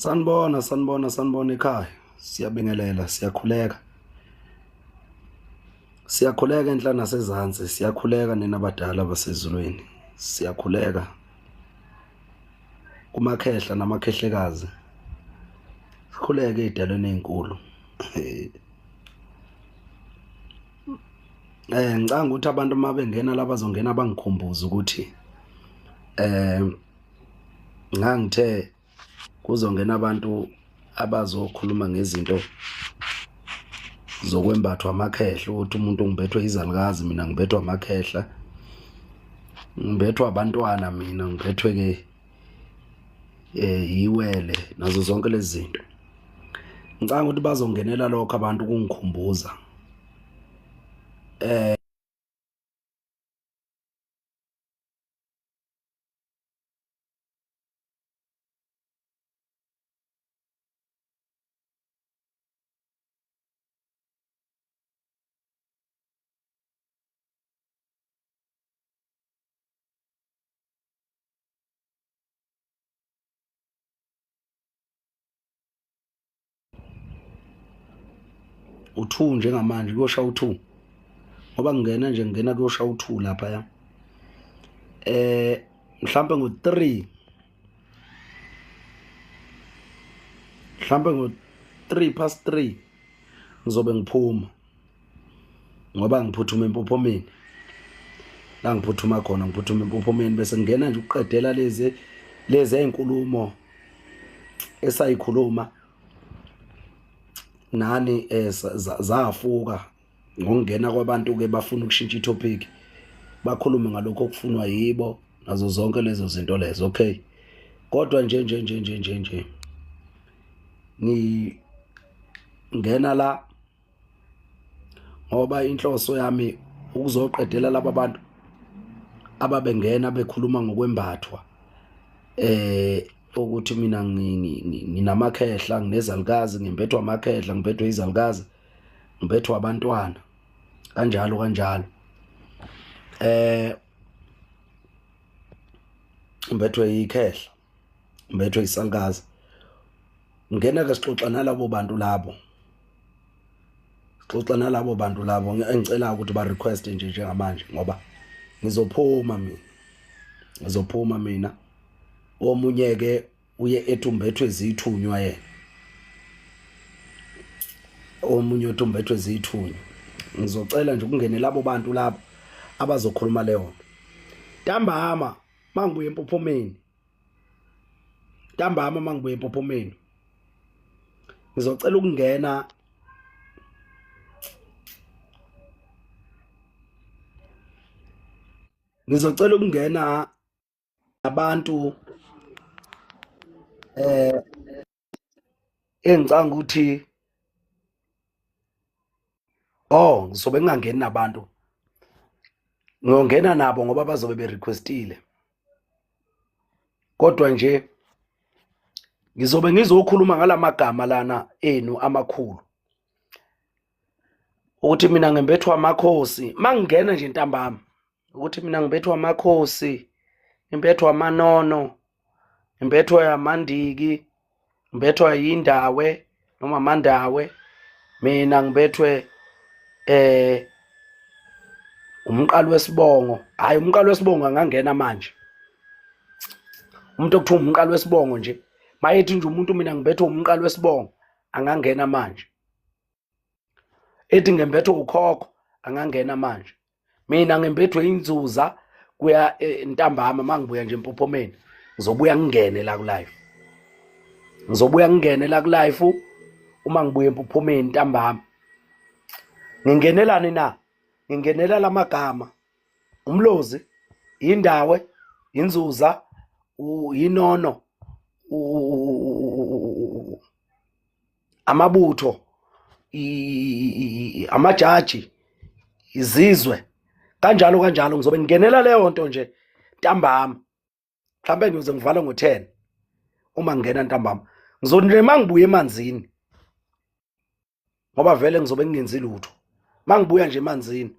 Sanibona ekhaya. Siyabingelela, siyakhuleka. Siyakhuleka enhla nasezantsi, siyakhuleka nina abadala basezulwini. Siyakhuleka kumakhehla namakhehlekazi. Sikhuleke ey'dalweni ey'nkulu. Ngicanga ukuthi abantu uma bengena la bazongena bangikhumbuze ukuthi ngangithe kuzongena abantu abazokhuluma ngezinto zokwembathwa amakhehla, ukuthi umuntu ngibethwe izalukazi, mina ngibethwa amakhehla, ngibethwa abantwana, mina ngibethwe-ke yiwele, nazo zonke lezi zinto. Ngicanga ukuthi bazongenela lokho abantu kungikhumbuza u-2 njengamanje, kuyoshaya u-2 ngoba ngingena kuyoshaya u-2 laphaya. Mhlambe ngo-3 3:03 ngizobe ngiphuma ngoba ngiphuthuma empophomeni. La ngiphuthuma khona, ngiphuthuma empophomeni bese ngingena nje ukuqedela lezi ey'nkulumo esayikhuluma nani zafuka ngokungena kwabantu-ke bafuna ukushintsha itopic, bakhulume ngalokho okufunwa yibo, nazo zonke lezo zinto lezo. Okay, kodwa nje ngingena la ngoba inhloso yami ukuzoqedela laba bantu ababengena bekhuluma ngokwembathwa, ukuthi mina nginamakhehla, nginezalukazi, ngimbethwa amakhehla, ngibethwe izalukazi, ngibethwa abantwana, kanjalo. Ngibethwe ikhehla, ngibethwe isalukazi. Ngena-ke sixoxa nalabo bantu labo, engicela ukuthi ba-request njengamanje ngoba ngizophuma mina. Omunye-ke uye ethi umbethwe zithunywa yena, omunye uthi umbethwe zithunywa. Ngizocela nje ukungene labo bantu labo abazokhuluma leyo nto. Ntambama mangibuye empophomeni, ngizocela ukungena abantu engicanga ukuthi ngizobe ngingangeni nabantu, ngiyongena nabo ngoba bazobe berequestile, kodwa nje ngizobe ngizokhuluma ngalamagama lana enu amakhulu, ukuthi mina ngibethwa amakhosi. Mangingena nje ntambama ukuthi mina ngibethwa amakhosi, ngibethwa amanono, ngibethwa amandiki, ngibethwa yindawe noma amandawe, mina ngibethwe umqalo wesibongo. Hayi, umqalo wesibongo angangena manje. Umuntu okuthiwa umqalo wesibongo nje mayethi nje umuntu mina ngibethwe umqalo wesibongo angangena manje. Ethi ngembethwe ukhokho angangena manje. Mina ngembethwe inzuza kuya ntambama. Mangibuya nje empophomeni ngizobuya ngingene la ku-live, uma ngibuya empophomeni ntambama. Ngingenelani na? Ngingenela lamagama: umlozi, indawe, inzuza, yinono, amabutho, amajaji, izizwe, kanjalo. Ngizobe ngingenela leyo nto nje ntambama. Mhlambe ngiyoze ngivale ngo-10 uma ngingena ntambama. Ngizonje mangibuya emanzini ngoba vele ngizobe ngingenzi lutho. Mangibuya nje emanzini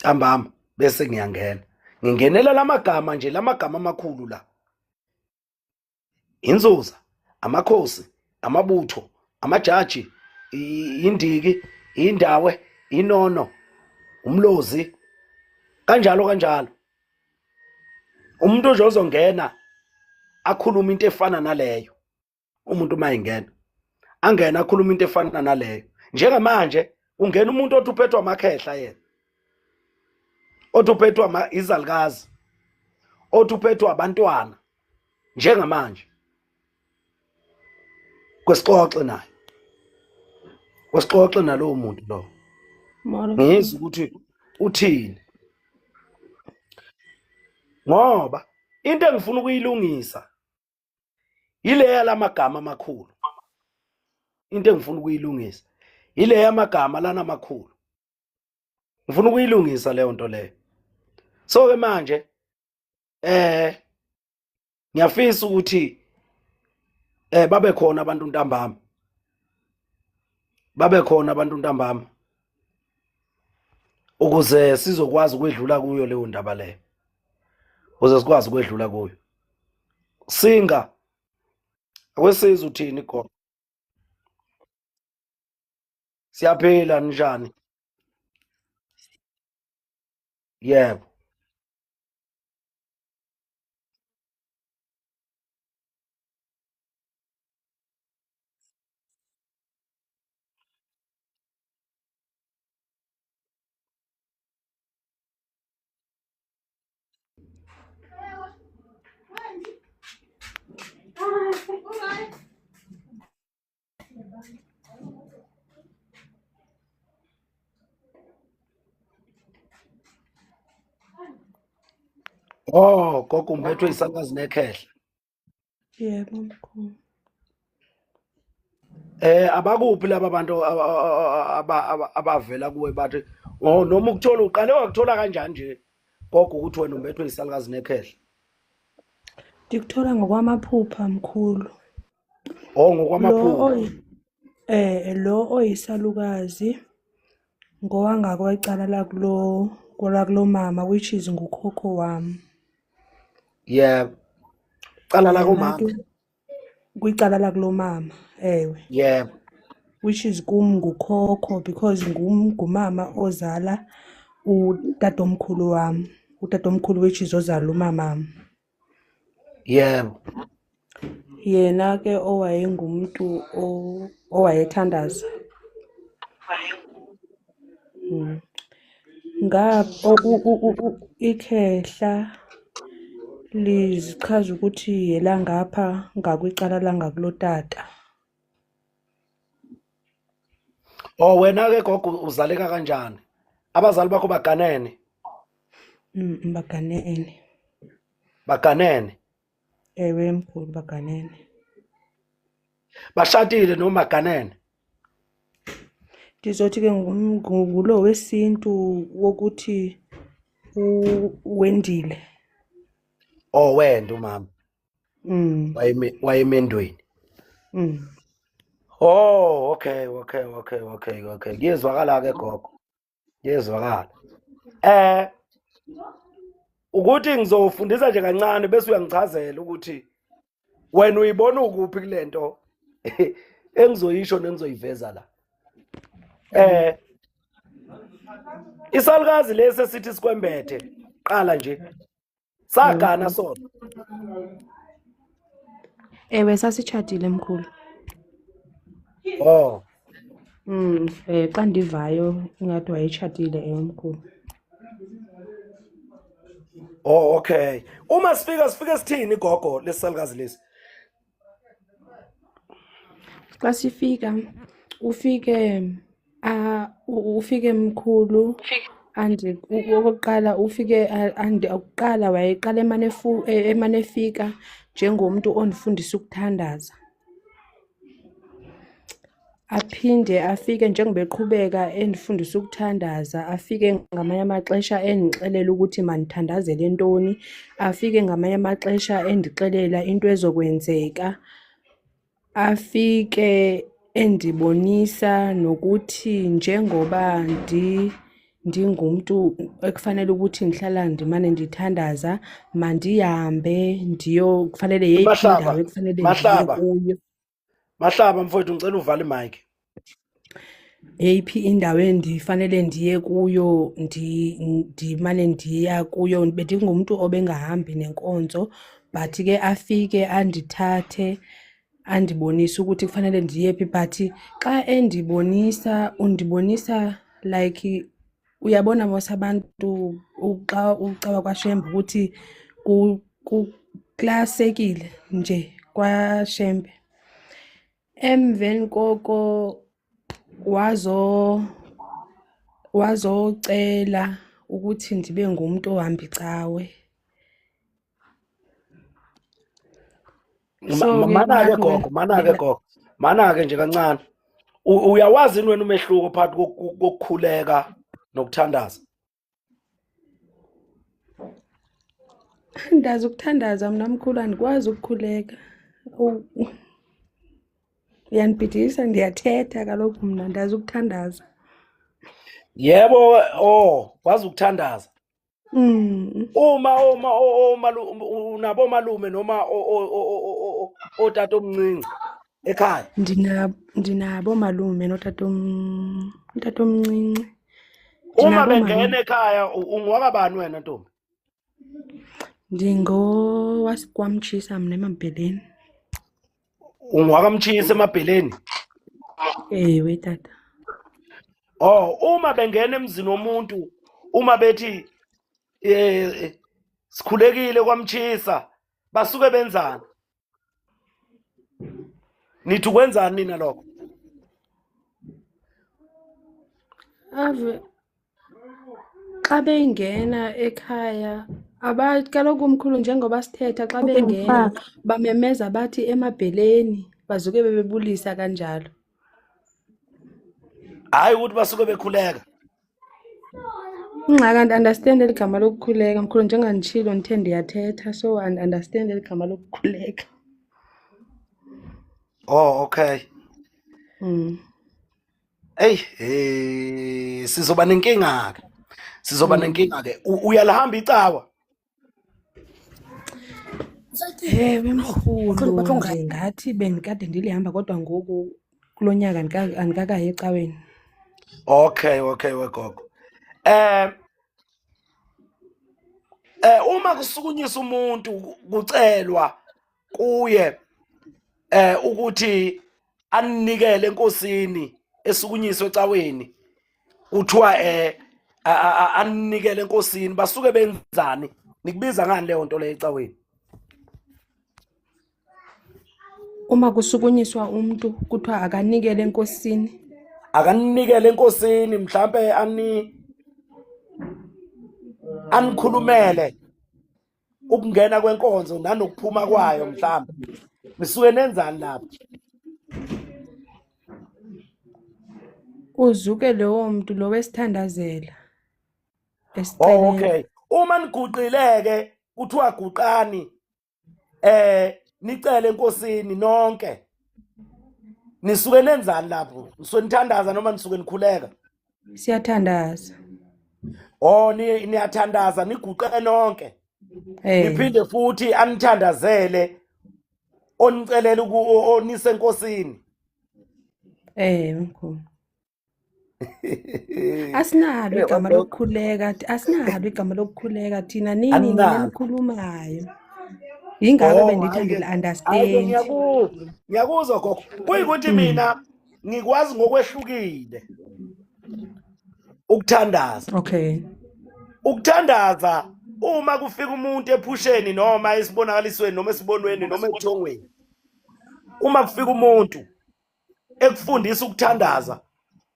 ntambama bese ngiyangena. Ngingenela lamagama nje, lamagama amakhulu la: inzuza, amakhosi, amabutho, amajaji, indiki, indawe, inono, umlozi, kanjalo kanjalo. Umuntu nje ozongena akhuluma into efana naleyo, umuntu mayingena angena akhuluma into efana naleyo. Njengamanje ungena umuntu othi uphethwe amakhehla yena, othi uphethwe izalukazi, othi uphethwe abantwana. Njengamanje kwesixoxe naye, kwesixoxe nalowo muntu lo, ngizwe ukuthi uthini, ngoba into engifuna ukuyilungisa ileya lamagama amakhulu. Into engifuna ukuyilungisa ileya magama lana amakhulu, ngifuna ukuyilungisa leyo nto leyo. So ke manje ngiyafisa ukuthi babe khona abantu ntambama, babe khona abantu ntambama, ukuze sizokwazi ukwedlula kuyo leyo ndaba leyo, ukuze sikwazi ukwedlula kuyo. Singa akwesiza uthini gogo? Siyaphila njani? Yebo. Oh, gogo umbethwe isakazi nekhehla. Yebo mkhulu. Abakuphi laba bantu abavela kuwe bathi noma ukuthola uqale wakuthola kanjani nje gogo ukuthi wena umbethwe isakazi nekhehla? Ngikuthola ngokwamaphupha mkhulu. Oh, ngokwamaphupha. Lo oyisalukazi ngowangakweqala lakulo mama, which is ngukhokho wami. Yebo. Cala la kumama. Kwicala lakulo mama, ewe. Yebo. Which is ngukhokho, because ngumama ozala utatomkhulu wami. Utatomkhulu which is ozala umama. Yebo. Yena ke owayengumuntu owayethandaza. Ikhehla lizichaza ukuthi elangapha ngakwicala langakulotata. Oh, wena ke gogo uzaleka kanjani? Abazali bakho baganene? Baganene. Baganene? Ewe mkhulu, baganene. Bashadile noma baganene? Ndizothi ke ngulo wesintu wokuthi wendile. Oh, wenda umama. Wayemendweni. Oh, okay. Kuyezwakala ke gogo. Kuyezwakala. Ukuthi ngizofundisa nje kancane bese uyangichazela ukuthi wena uyibona ukuphi kulento engizoyisho nengizoyiveza la. Isalukazi lesi esithi sikwembethe qala nje sagana sona. Ewe sasitshadile mkhulu. Oh. Xa ndivayo ingathi wayetshadile mkhulu. Oh, okay. Uma sifike sithini gogo lesalukazi lesi? Xa sifika ufike mkhulu okokuqala akuqala wayeqala emane efika njengomuntu ondifundisa ukuthandaza. Aphinde afike njengoba eqhubeka endifundisa ukuthandaza, afike ngamanye amaxesha endixelela ukuthi mandithandazele ntoni, afike ngamanye amaxesha endixelela into ezokwenzeka, afike endibonisa nokuthi njengoba ndingumntu ekufanele ukuthi ndihlala ndimane ndithandaza, mandihambe kufanele yeyiphi indawo ekufanele ndiye kuyo. Mahlaba mfowethu ngicela uvale imic. eyiphi indawo endifanele ndiye kuyo ndimane ndiya kuyo bendingumuntu obengahambi nenkonzo but ke afike andithathe andibonise ukuthi kufanele ndiye phi but xa endibonisa undibonisa like uyabona mos abantu xa ucawa kwaShembe ukuthi kuklasekile nje kwaShembe. Emveni koko wazocela ukuthi ndibe ngumuntu ohamba icawe. So Mana-ke gogo, mana-ke gogo, mana-ke nje kancane. Uyawazi yini wena umehluko phakathi kokukhuleka nokuthandaza? Andazi ukuthandaza mina mkhulu andikwazi ukukhuleka. Uyanibhidisa ndiyathetha kaloku mna ndazi ukuthandaza. Yebo, wazi ukuthandaza. Uma unabo malume noma otata omncinci ekhaya? Ndinabo malume utata omncinci. Uma bengena ekhaya ungowakabani wena ntombi? KwaMtshisa mna eMabheleni. UngwakamTshisa eMabheleni? Ewe tata. Uma bengena emzini womuntu, uma bethi sikhulekile kwaMtshisa, basuke benzani? Nithi ukwenzani nina lokho? Ave xa bengena ekhaya kaloku umkhulu njengoba sithetha xa bengena bamemeza bathi eMabheleni bazuke bebebulisa kanjalo. Hayi ukuthi basuke bekhuleka. Ingxaki and-understand eli gama lokukhuleka mkhulu njenganditshilo ndithe ndiyathetha so and-understand eli gama lokukhuleka. Okay. Sizoba nenkinga-ke. Sizoba nenkinga-ke. Uyalihamba icawa? Ewe mkhulu nje ngathi bendikade ndilihamba kodwa ngoku kulo nyaka andikakayi ecaweni. Okay wegogo. Uma kusukunyiswa umuntu kucelwa kuye ukuthi anikele enkosini esukunyiswe ecaweni, kuthiwa anikele enkosini, basuke benzani? Nikubiza ngani leyo nto leyo ecaweni? Uma kusukunyiswa umuntu kuthiwa akanikele enkosini. Akanikele enkosini, mhlambe anikhulumele ukungena kwenkonzo nanokuphuma kwayo, mhlambe nisuke nenzani lapho? Uzuke lowo muntu lo wesithandazela esiceleni. Okay. Uma niguqileke kuthiwa guqani nicele enkosini nonke, nisuke nenzani lapho? Nisuke nithandaza noma nisuke nikhuleka? Siyathandaza. Niyathandaza niguqe nonke. Niphinde futhi anithandazele onicelela onise enkosini. Mkhulu. Asinalo igama lokukhuleka thina nini nenikhulumayo. Yingakho bendithi ndili-understand. Ngiyakuzwa gogo. Kuyikuthi mina ngikwazi ngokwehlukile ukuthandaza. Okay. Ukuthandaza uma kufika umuntu ephusheni noma esibonakalisweni noma esibonweni noma ekuthongweni. Uma kufika umuntu ekufundisa ukuthandaza,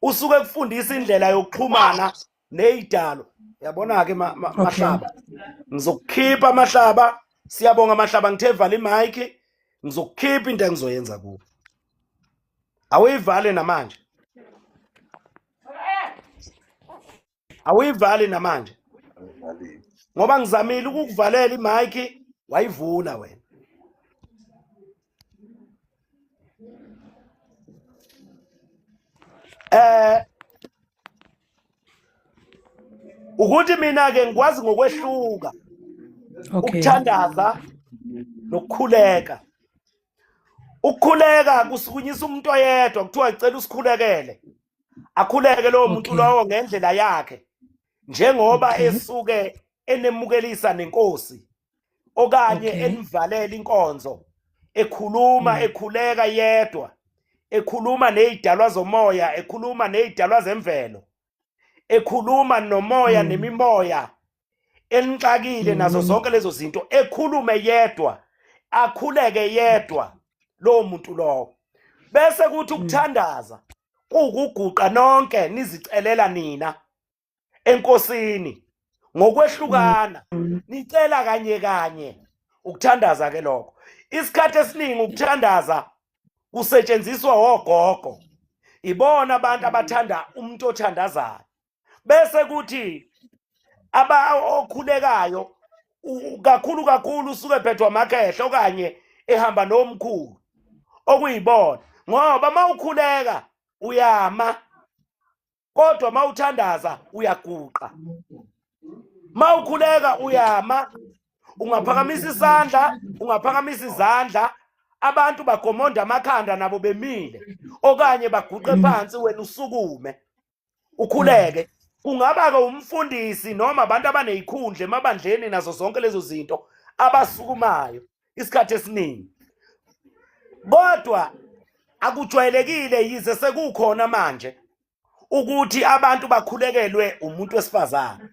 usuke ekufundisa indlela yokuxhumana nezidalo. Yabona-ke Mahlaba. Ngizokukhipha Mahlaba. Siyabonga Mahlaba, ngithe vala imic. Ngizokukhipha into engizoyenza kuwe. Awuyivale namanje? Awuyivali namanje? Ngoba ngizamile ukukuvalela imic wayivula wena. Ukuthi mina-ke ngikwazi ngokwehluka ukuthandaza nokukhuleka. ukukhuleka kusukunyisa umuntu oyedwa kuthiwa icela usikhulekele akhuleke lowo muntu Okay. lowo ngendlela yakhe njengoba Okay. esuke enemukelisa nenkosi okanye Okay. enivalela inkonzo ekhuluma ekhuleka yedwa ekhuluma nezidalwa zomoya ekhuluma nezidalwa zemvelo ekhuluma nomoya nemimoya enixakile nazo zonke lezo zinto ekhulume yedwa akhuleke yedwa lowo muntu lowo bese kuthi ukuthandaza ukuguqa nonke nizicelela nina enkosini ngokwehlukana nicela kanye kanye ukuthandaza ke lokho isikhathi esiningi ukuthandaza kusetshenziswa ogogo ibona abantu abathanda umuntu othandazayo bese kuthi okhulekayo kakhulu usuke phethwe amakhehla okanye ehamba nomkhulu okuyibona ngoba mawukhuleka uyama kodwa mawuthandaza uyaguqa mawukhuleka uyama ungaphakamisa isandla ungaphakamisa izandla abantu bagomonda amakhanda nabo bemile okanye baguqe phansi wena usukume ukhuleke kungaba ke umfundisi noma abantu abanezikhundla emabandleni nazo zonke lezo zinto abasukumayo isikhathi esiningi kodwa akujwayelekile yize sekukhona manje ukuthi abantu bakhulekelwe umuntu wesifazane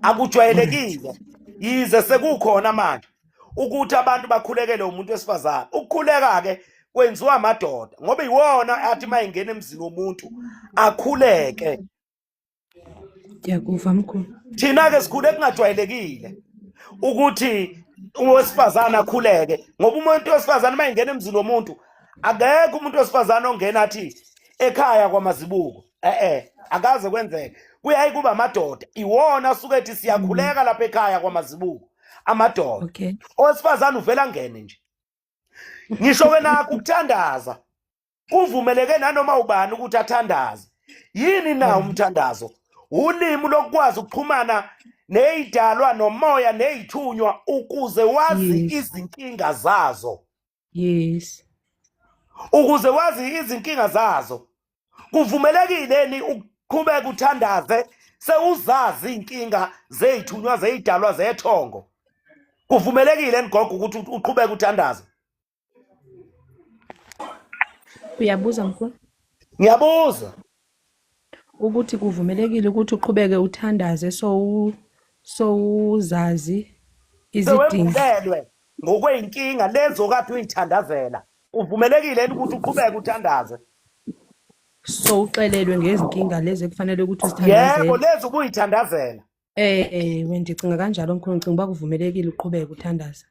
akujwayelekile yize sekukhona manje ukuthi abantu bakhulekelwe umuntu wesifazane ukukhuleka ke kwenziwa amadoda ngoba iwona athi mayingena emzini womuntu akhuleke Ngiyakuva mkhulu. thina ke sikhule kungajwayelekile ukuthi owesifazane akhuleke ngoba umuntu wesifazane mayingena emzini womuntu akekho umuntu wesifazane ongena athi ekhaya kwamazibuko akaze kwenzeke kuyayi kuba amadoda iwona asuke ethi siyakhuleka lapha ekhaya kwamazibuko amadoda Okay. owesifazane uvela ngene nje ngisho ke nakho ukuthandaza kuvumeleke nanoma ubani ukuthi athandaze yini na umthandazo ulimi lokwazi ukuxhumana nezidalwa nomoya nezithunywa ukuze wazi izinkinga zazo Yes. ukuze wazi izinkinga zazo kuvumelekile ni uqhubeka uthandaze sewuzazi inkinga zezithunywa zezidalwa zethongo kuvumelekile nigogo ukuthi uqhubeka uthandaze Uyabuza mkhulu? ngiyabuza Ukuthi kuvumelekile ukuthi uqhubeke uthandaze uzazi izidingo. sewembulelwe ngokweyinkinga lezo kade uyithandazela uvumelekile ukuthi uqhubeke uthandaze Uxelelwe ngezinkinga lezi ekufanele ukuthi uzithandazele. yebo lezo ubuyithandazela Wena ndicinga kanjalo mkhulu ngicanga uba kuvumelekile uqhubeke uthandaza.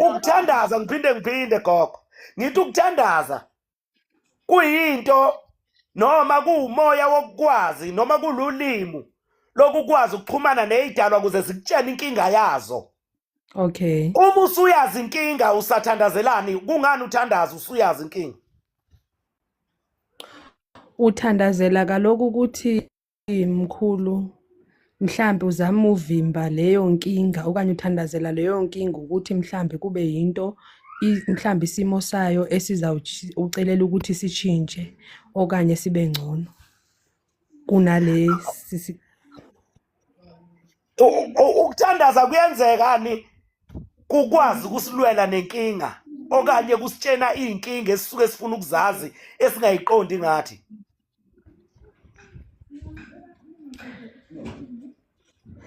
ukuthandaza ngiphinde gogo ngithi ukuthandaza kuyinto noma kuumoya wokukwazi noma kululimi lokukwazi ukuxhumana nezidalwa ukuze zikutshene inkinga yazo Okay. uma usuyazi inkinga usathandazelani kungani uthandaza usuyazi inkinga Uthandazela kaloku ukuthi mkhulu mhlambe uzama uvimba leyo nkinga okanye uthandazela leyo nkinga ukuthi mhlambe kube yinto mhlambe isimo sayo esizawucelela ukuthi sichinje okanye sibe ngcono kunale ukuthandaza kuyenzekani kukwazi ukusilwela nenkinga okanye kusitshena inkinga esisuke sifuna ukuzazi esingayiqondi ngathi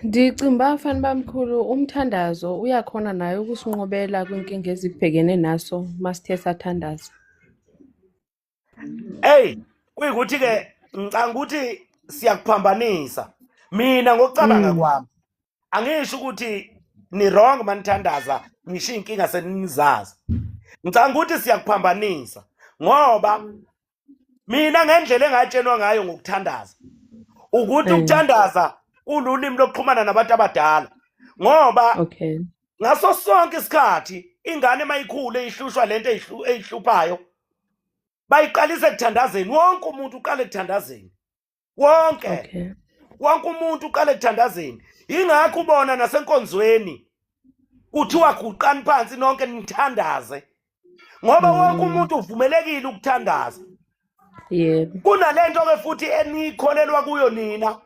Ndicimba afana bamkhulu umthandazo uyakhona naye ukusinqobela kwinkinga ezibhekene naso masithe sathandaza. kuyikuthi ke ngicanga ukuthi siyakuphambanisa mina ngokucabanga kwami angisho ukuthi ni wrong manithandaza ngisho inkinga seninizazi ngicanga ukuthi siyakuphambanisa ngoba mina ngendlela engatshenwa ngayo ngokuthandaza ukuthi ukuthandaza ululimi lokuxhumana nabantu abadala ngoba ngaso sonke isikhathi ingane mayikhulu eyihlushwa lento eyihluphayo bayiqalisa ekuthandazeni wonke umuntu uqala ekuthandazeni wonke umuntu uqala ekuthandazeni ingakho ubona nasenkonzweni kuthiwa guqani phansi nonke nithandaze ngoba wonke umuntu uvumelekile ukuthandaza. Yebo. Kunalento ke futhi enikholelwa kuyo nina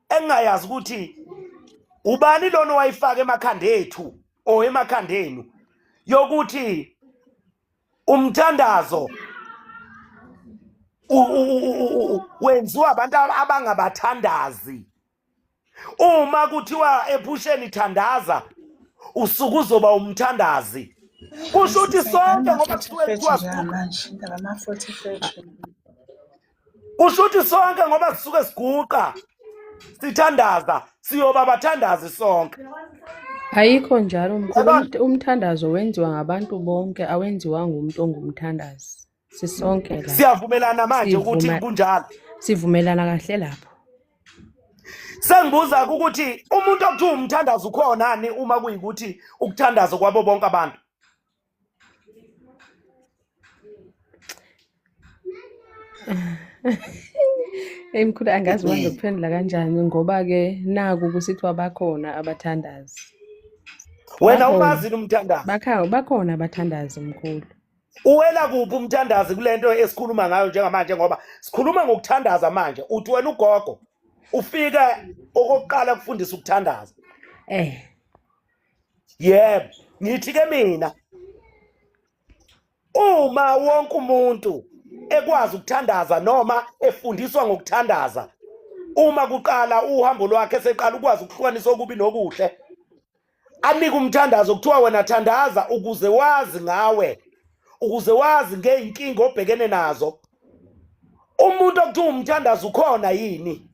engayazi ukuthi ubani lona wayifaka emakhanda ethu o emakhandenu yokuthi umthandazo wenziwa abantu abangabathandazi. Uma kuthiwa ephusheni thandaza usuku uzoba umthandazi. Kusho ukuthi sonke ngoba kusuke kuthiwa kusho ukuthi sonke ngoba sisuke siguqa sithandaza siyoba abathandazi sonke. Ayikho njalo mkhulu. Umthandazo wenziwa ngabantu bonke, awenziwa ngumuntu ongumthandazi. Sisonke la. Siyavumelana manje ukuthi kunjalo. Sivumelana kahle lapho. Sengibuza ukuthi umuntu okuthiwa umthandazo ukhona ni uma kuyikuthi ukuthandaza kwabo bonke abantu. Mkhulu angazi ngizokuphendula kanjani ngoba ke naku kusithiwa bakhona abathandazi. Wena umazi umthandazi? Bakhona abathandazi mkhulu. Uwela kuphi umthandazi kulento esikhuluma ngayo njengamanje ngoba sikhuluma ngokuthandaza manje. Uthi wena ugogo ufika okokuqala kufundisa ukuthandaza. Yebo, ngithi ke mina uma wonke umuntu ekwazi ukuthandaza noma efundiswa ngokuthandaza, uma kuqala uhambo lwakhe seqala ukwazi ukuhlukanisa okubi nokuhle, anika umthandazo kuthiwa wena thandaza ukuze wazi ngawe, ukuze wazi ngeyinkinga obhekene nazo. Umuntu okuthiwa umthandazo ukhona yini?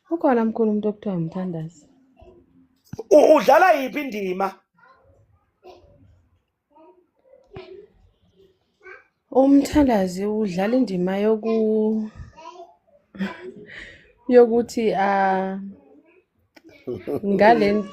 Ukhona mkhulu umuntu okuthiwa umthandazi. Udlala yiphi indima? Umthandazi udlala indima yokuthi ngale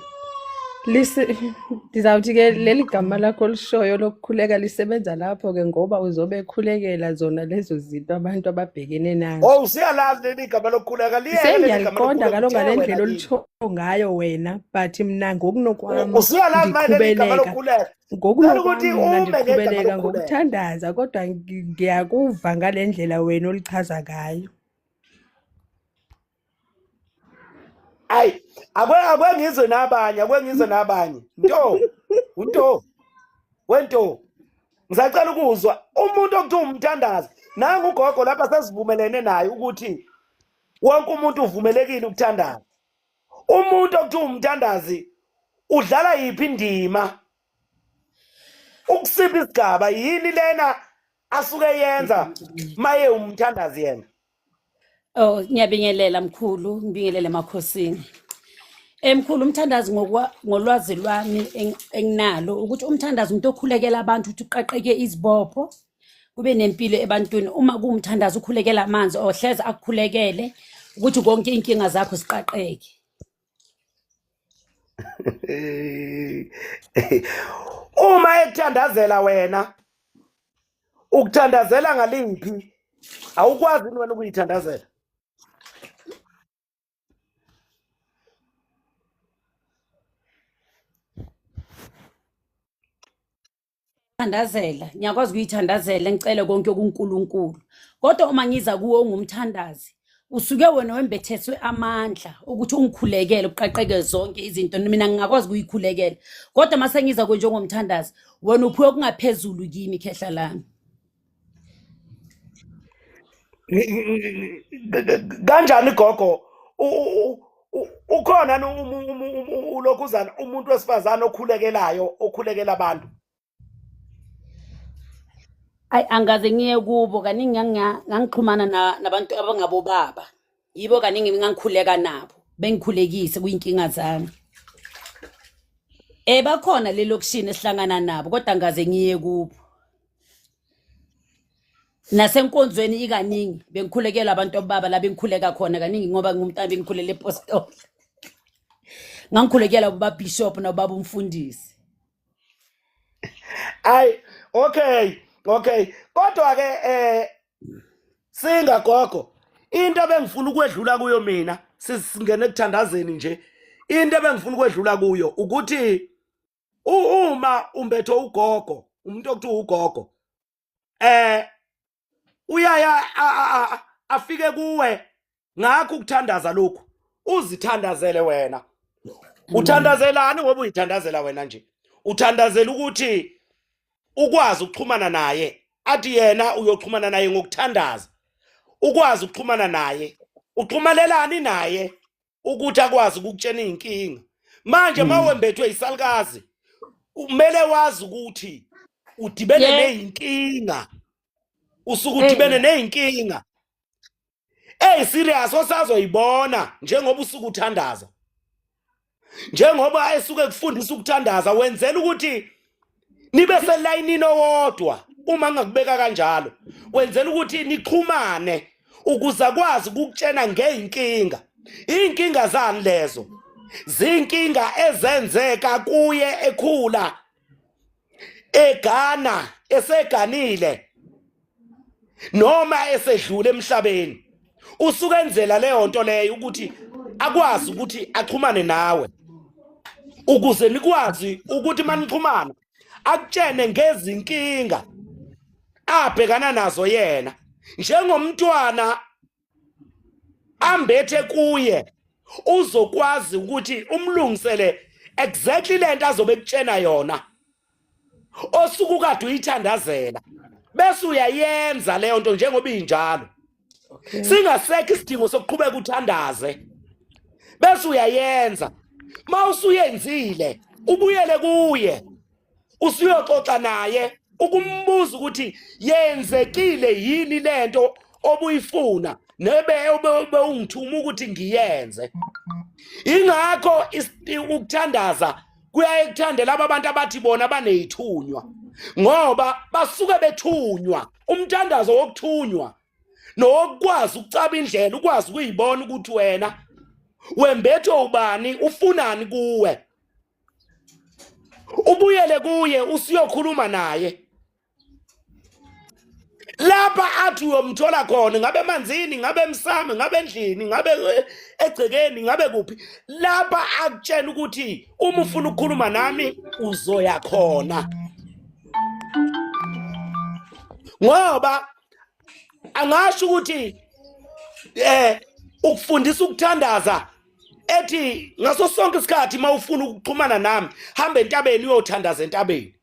ndizawuthi ke leli gama lakho lishoyo lokukhuleka lisebenza lapho ke ngoba uzobe ekhulekela zona lezo zinto abantu ababhekene nazo. Oh, usiyalazi leli gama lokukhuleka liyeke leli gama lokukhuleka. Ngalo ngalendlela olitho ngayo wena but mina ngokunokwami usiyalazi manje leli gama lokukhuleka. Ngokunokwami mina ndiqhubeleka ngokuthandaza kodwa ngiyakuva ngalendlela wena olichaza ngayo. Ay, akwengizwe nabanye. Wento. Ngisacela ukuzwa umuntu okuthiwa umthandazi. Nangu ugogo lapha sesivumelene naye ukuthi wonke umuntu uvumelekile ukuthandaza. Umuntu okuthiwa umthandazi udlala yiphi indima? Ukusipha isigaba yini lena asuke yenza maye umthandazi yena? Oh, ngiyabingelela mkhulu, ngibingelele emakhosini. Mkhulu umthandazi ngolwazi lwami enginalo ukuthi umthandazi umuntu okhulekela abantu ukuthi uqaqeke izibopho kube nempilo ebantwini. Uma kuwumthandazi ukhulekela amanzi ohleza akukhulekele ukuthi konke inkinga zakho siqaqeke. Uma ekuthandazela wena ukuthandazela ngaliphi? Awukwazi wena ukuyithandazela. Thandazela, ngiyakwazi ukuyithandazela ngicele konke kuNkulunkulu. Kodwa uma ngiza kuwe ungumthandazi, usuke wena wembetheswe amandla ukuthi ungikhulekele uqaqeke zonke izinto mina ngingakwazi ukuyikhulekela. Kodwa mase ngiza kuwe njengomthandazi, wena uphiwe kungaphezulu kimi khehla lami. Kanjani gogo? Ukhona ulokhuzana umuntu wesifazana okhulekela abantu? Ay angaze ngiye kubo kaningi ngangixhumana nabantu abangabo baba. Yibo kaningi ngangikhuleka nabo, bengikhulekise kuyinkinga zami. Bakhona lelokishini esihlangana nabo kodwa ngaze ngiye kubo. Nasenkonzweni ikaningi bengikhulekela abantu baba la bengikhuleka khona kaningi ngoba ngumntana bengikhulela ePostoli. Ngangikhulekela ubaba Bishop nobaba umfundisi. Ay, okay. Kodwa ke singa gogo. Into ebengifuna ukwedlula kuyo mina sisingene ekuthandazeni nje. Into ebengifuna ukwedlula kuyo ukuthi Uma umbetho ugogo, umuntu okuthiwa ugogo, uyaya afike kuwe ngakho ukuthandaza lokhu, uzithandazele wena. Uthandazelani ngoba uyithandazela wena nje? Uthandazela ukuthi ukwazi ukuxhumana naye, athi yena uyoxhumana naye ngokuthandaza. Ukwazi ukuxhumana naye, uxhumalelani naye ukuthi akwazi ukukutshena inkinga. Manje mawembethwe isalukazi, kumele wazi ukuthi udibene nezinkinga. Usuke udibene nezinkinga. Serious osazoyibona njengoba usuke uthandaza. Njengoba esuke kufundisa ukuthandaza, wenzela ukuthi nibe selayinini owodwa. Uma ngakubeka kanjalo, wenzela ukuthi nixhumane ukuze akwazi ukukutshena ngeinkinga. Inkinga zani lezo? Zinkinga ezenzeka kuye ekhula, egana, eseganile, noma esedlule emhlabeni. Usuke enzela leyo nto leyo ukuthi akwazi ukuthi axhumane nawe, ukuze nikwazi ukuthi manixhumana akutshene ngezinkinga abhekana nazo yena. Njengomntwana ambethe kuye, uzokwazi ukuthi umlungisele exactly lento azobe kutshena yona osuku kade uyithandazela, bese uyayenza leyo nto njengoba injalo. Singasekho isidingo sokuqhubeka uthandaze, bese uyayenza. Mawusuyenzile, ubuyele kuye, usuyoxoxa naye ukumbuza ukuthi yenzekile yini lento obuyifuna nebe ungithuma ukuthi ngiyenze. Ingakho ukuthandaza kuyaye kuthandela abantu abathi bona banezithunywa, ngoba basuke bethunywa. Umthandazo wokuthunywa nokwazi ukucaba indlela, ukwazi ukuyibona ukuthi wena wembetho ubani, ufunani kuwe. Ubuyele kuye usiyokhuluma naye. Lapha athi uyomthola khona, ngabe emanzini, ngabe emsame, ngabe endlini, ngabe egcekeni, ngabe kuphi. Lapha akutshela ukuthi uma ufuna ukukhuluma nami uzoya khona. Ngoba angasho ukuthi ukufundisa ukuthandaza ethi ngaso sonke isikhathi mawufuna ukuxhumana nami hamba entabeni uyothandaza entabeni,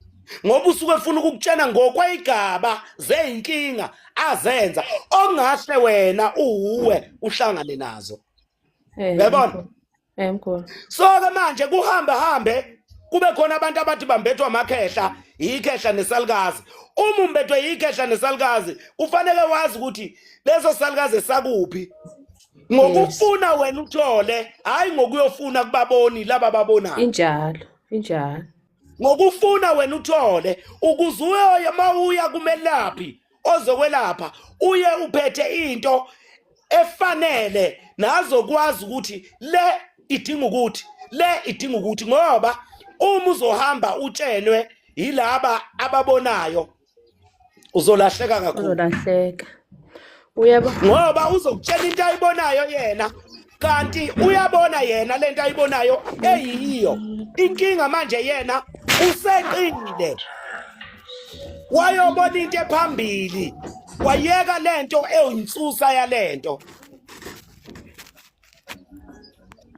ngoba usuke ufuna ukukutshena ngokwayigaba zeinkinga azenza ongahle wena uwe uhlangane nazo. Uyabona? Mkhulu. So ke manje kuhambe kube khona abantu abathi bambethwa amakhehla, ikhehla nesalukazi. Uma umbethwe ikhehla nesalukazi, kufanele wazi ukuthi leso salukazi esakuphi. Ngokufuna wena uthole, hayi ngokuyofuna kubaboni laba babonayo. Injalo. Ngokufuna wena uthole, ukuze uyoya mawuya kumelaphi ozokwelapha, uye uphethe into efanele nazokwazi ukuthi le idinga ukuthi, le idinga ukuthi, ngoba uma uzohamba utshenwe yilaba ababonayo uzolahleka kakhulu. Uyabo, ngoba uzokutshela into ayibonayo yena, kanti uyabona yena lento ayibonayo eyiyo. Inkinga manje yena useqile, wayobona into ephambili, wayeka lento eyinsusa yalento.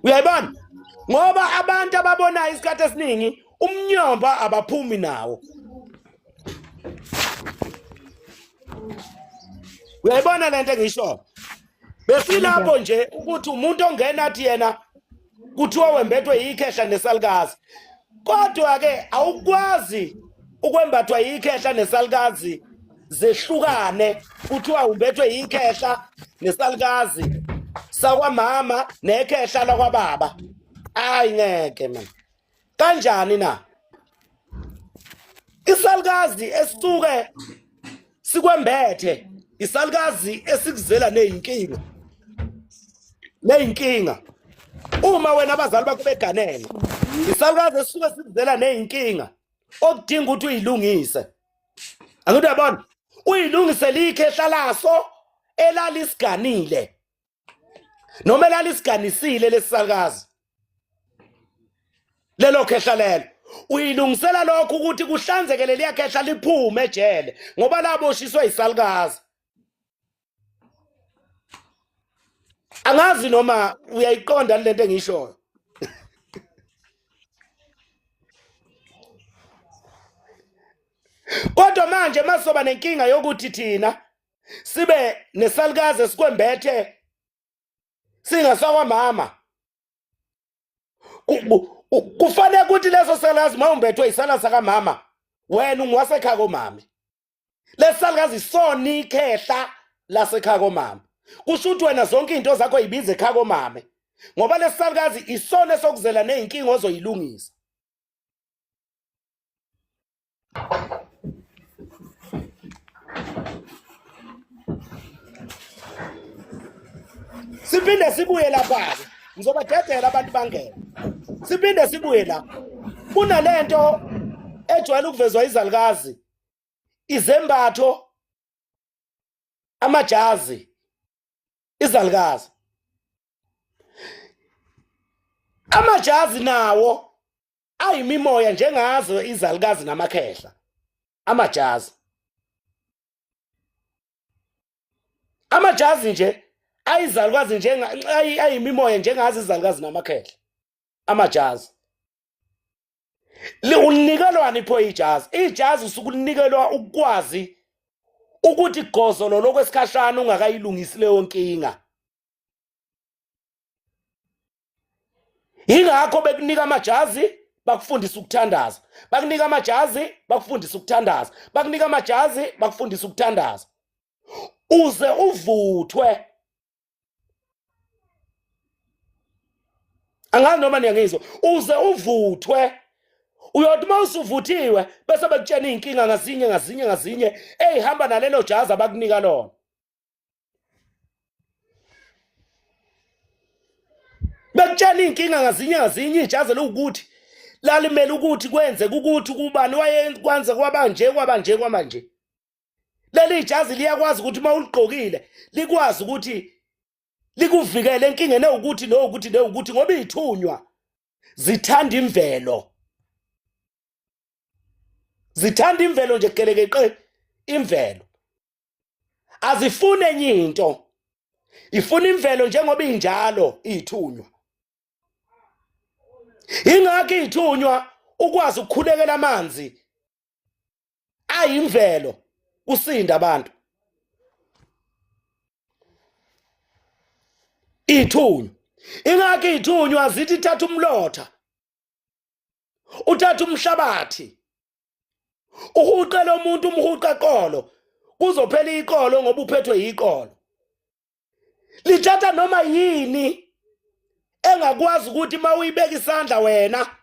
Uyayibona? Ngoba abantu ababonayo isikhathi esiningi umnyomba abaphumi nawo. Uyayibona lento engisho? Besilapho nje ukuthi umuntu ongena athi yena kuthiwa wembethwe ikhehla nesalukazi, kodwa ke awukwazi ukwembathwa ikhehla nesalukazi zehlukane. Kuthiwa umbethwe ikhehla nesalukazi sakwamama nekhehla lakwababa. Hayi ngeke man. Kanjani na? Isalukazi esisuke sikwembethe, isalukazi esikuzela nezinkinga. Nezinkinga. Uma wena abazali bakho beganene, isalukazi esisuke sikuzela nezinkinga okudinga ukuthi uyilungise. Angithi uyabona? Uyilungise likhehla laso elalisganile. Noma elalisganisile lesisalukazi. Lelo khehla lelo uyilungisela lokho ukuthi kuhlanzeke leliya khehla liphume ejele ngoba laboshiswe isalukazi. Angazi noma uyayiqonda lento engishoyo. Kodwa manje masoba nenkinga yokuthi thina sibe nesalukazi sikwembethe singasakwa mama, kufanele ukuthi leso salukazi mawumbethwe isala saka mama wena ungiwasekhaya komama. Lesalukazi sona ikhehla lasekhaya komama. Kusho ukuthi wena zonke izinto zakho yibiza ekhaya komama ngoba lesalukazi isona sokuzela nezinkinga ozoyilungisa. Siphinde sibuye lapha ke ngizobadedela abantu bangena. Siphinde sibuye la kunalento ejwayele ukuvezwa izalukazi, izembatho, amajazi, izalukazi. Amajazi nawo ayimimoya njengazo izalukazi namakhehla. Amajazi nje ayizalukazi ayimimoya njengazo izalukazi namakhehla. Amajazi unikelwani pho ijazi? Ijazi usukunikelwa ukwazi ukuthi gozolo lokwesikhashana ungakayilungisi leyo nkinga. Ingakho bekunika amajazi bakufundisa ukuthandaza, bakunika amajazi bakufundisa ukuthandaza, bakunika amajazi bakufundisa ukuthandaza uze uvuthwe. Angazi noma niyangizwa, uze uvuthwe. Uyothi mawusuvuthiwe bese bekutshena inkinga ngazinye hamba nalelo jazi abakunika lona. Bekutshena inkinga ngazinye ijazi lokuthi lalimele ukuthi kwenzeke ukuthi kubani wayekwenza kwabanje. Leli jazi liyakwazi ukuthi mawuligqokile likwazi ukuthi likuvikele enkingeni ukuthi ngoba izithunywa zithanda imvelo. Zithanda imvelo nje gelekeqe imvelo. Azifune enye into. Ifuna imvelo njengoba injalo izithunywa. Ingakho izithunywa ukwazi ukukhulekela amanzi ayimvelo usinda abantu. Izithunywa. Ingakho izithunywa zithi thatha umlotha. Uthatha umhlabathi. Uhuqele umuntu umhuqa qolo kuzophela iqolo ngoba uphethwe iqolo. Lithatha noma yini engakwazi ukuthi mawuyibeka isandla wena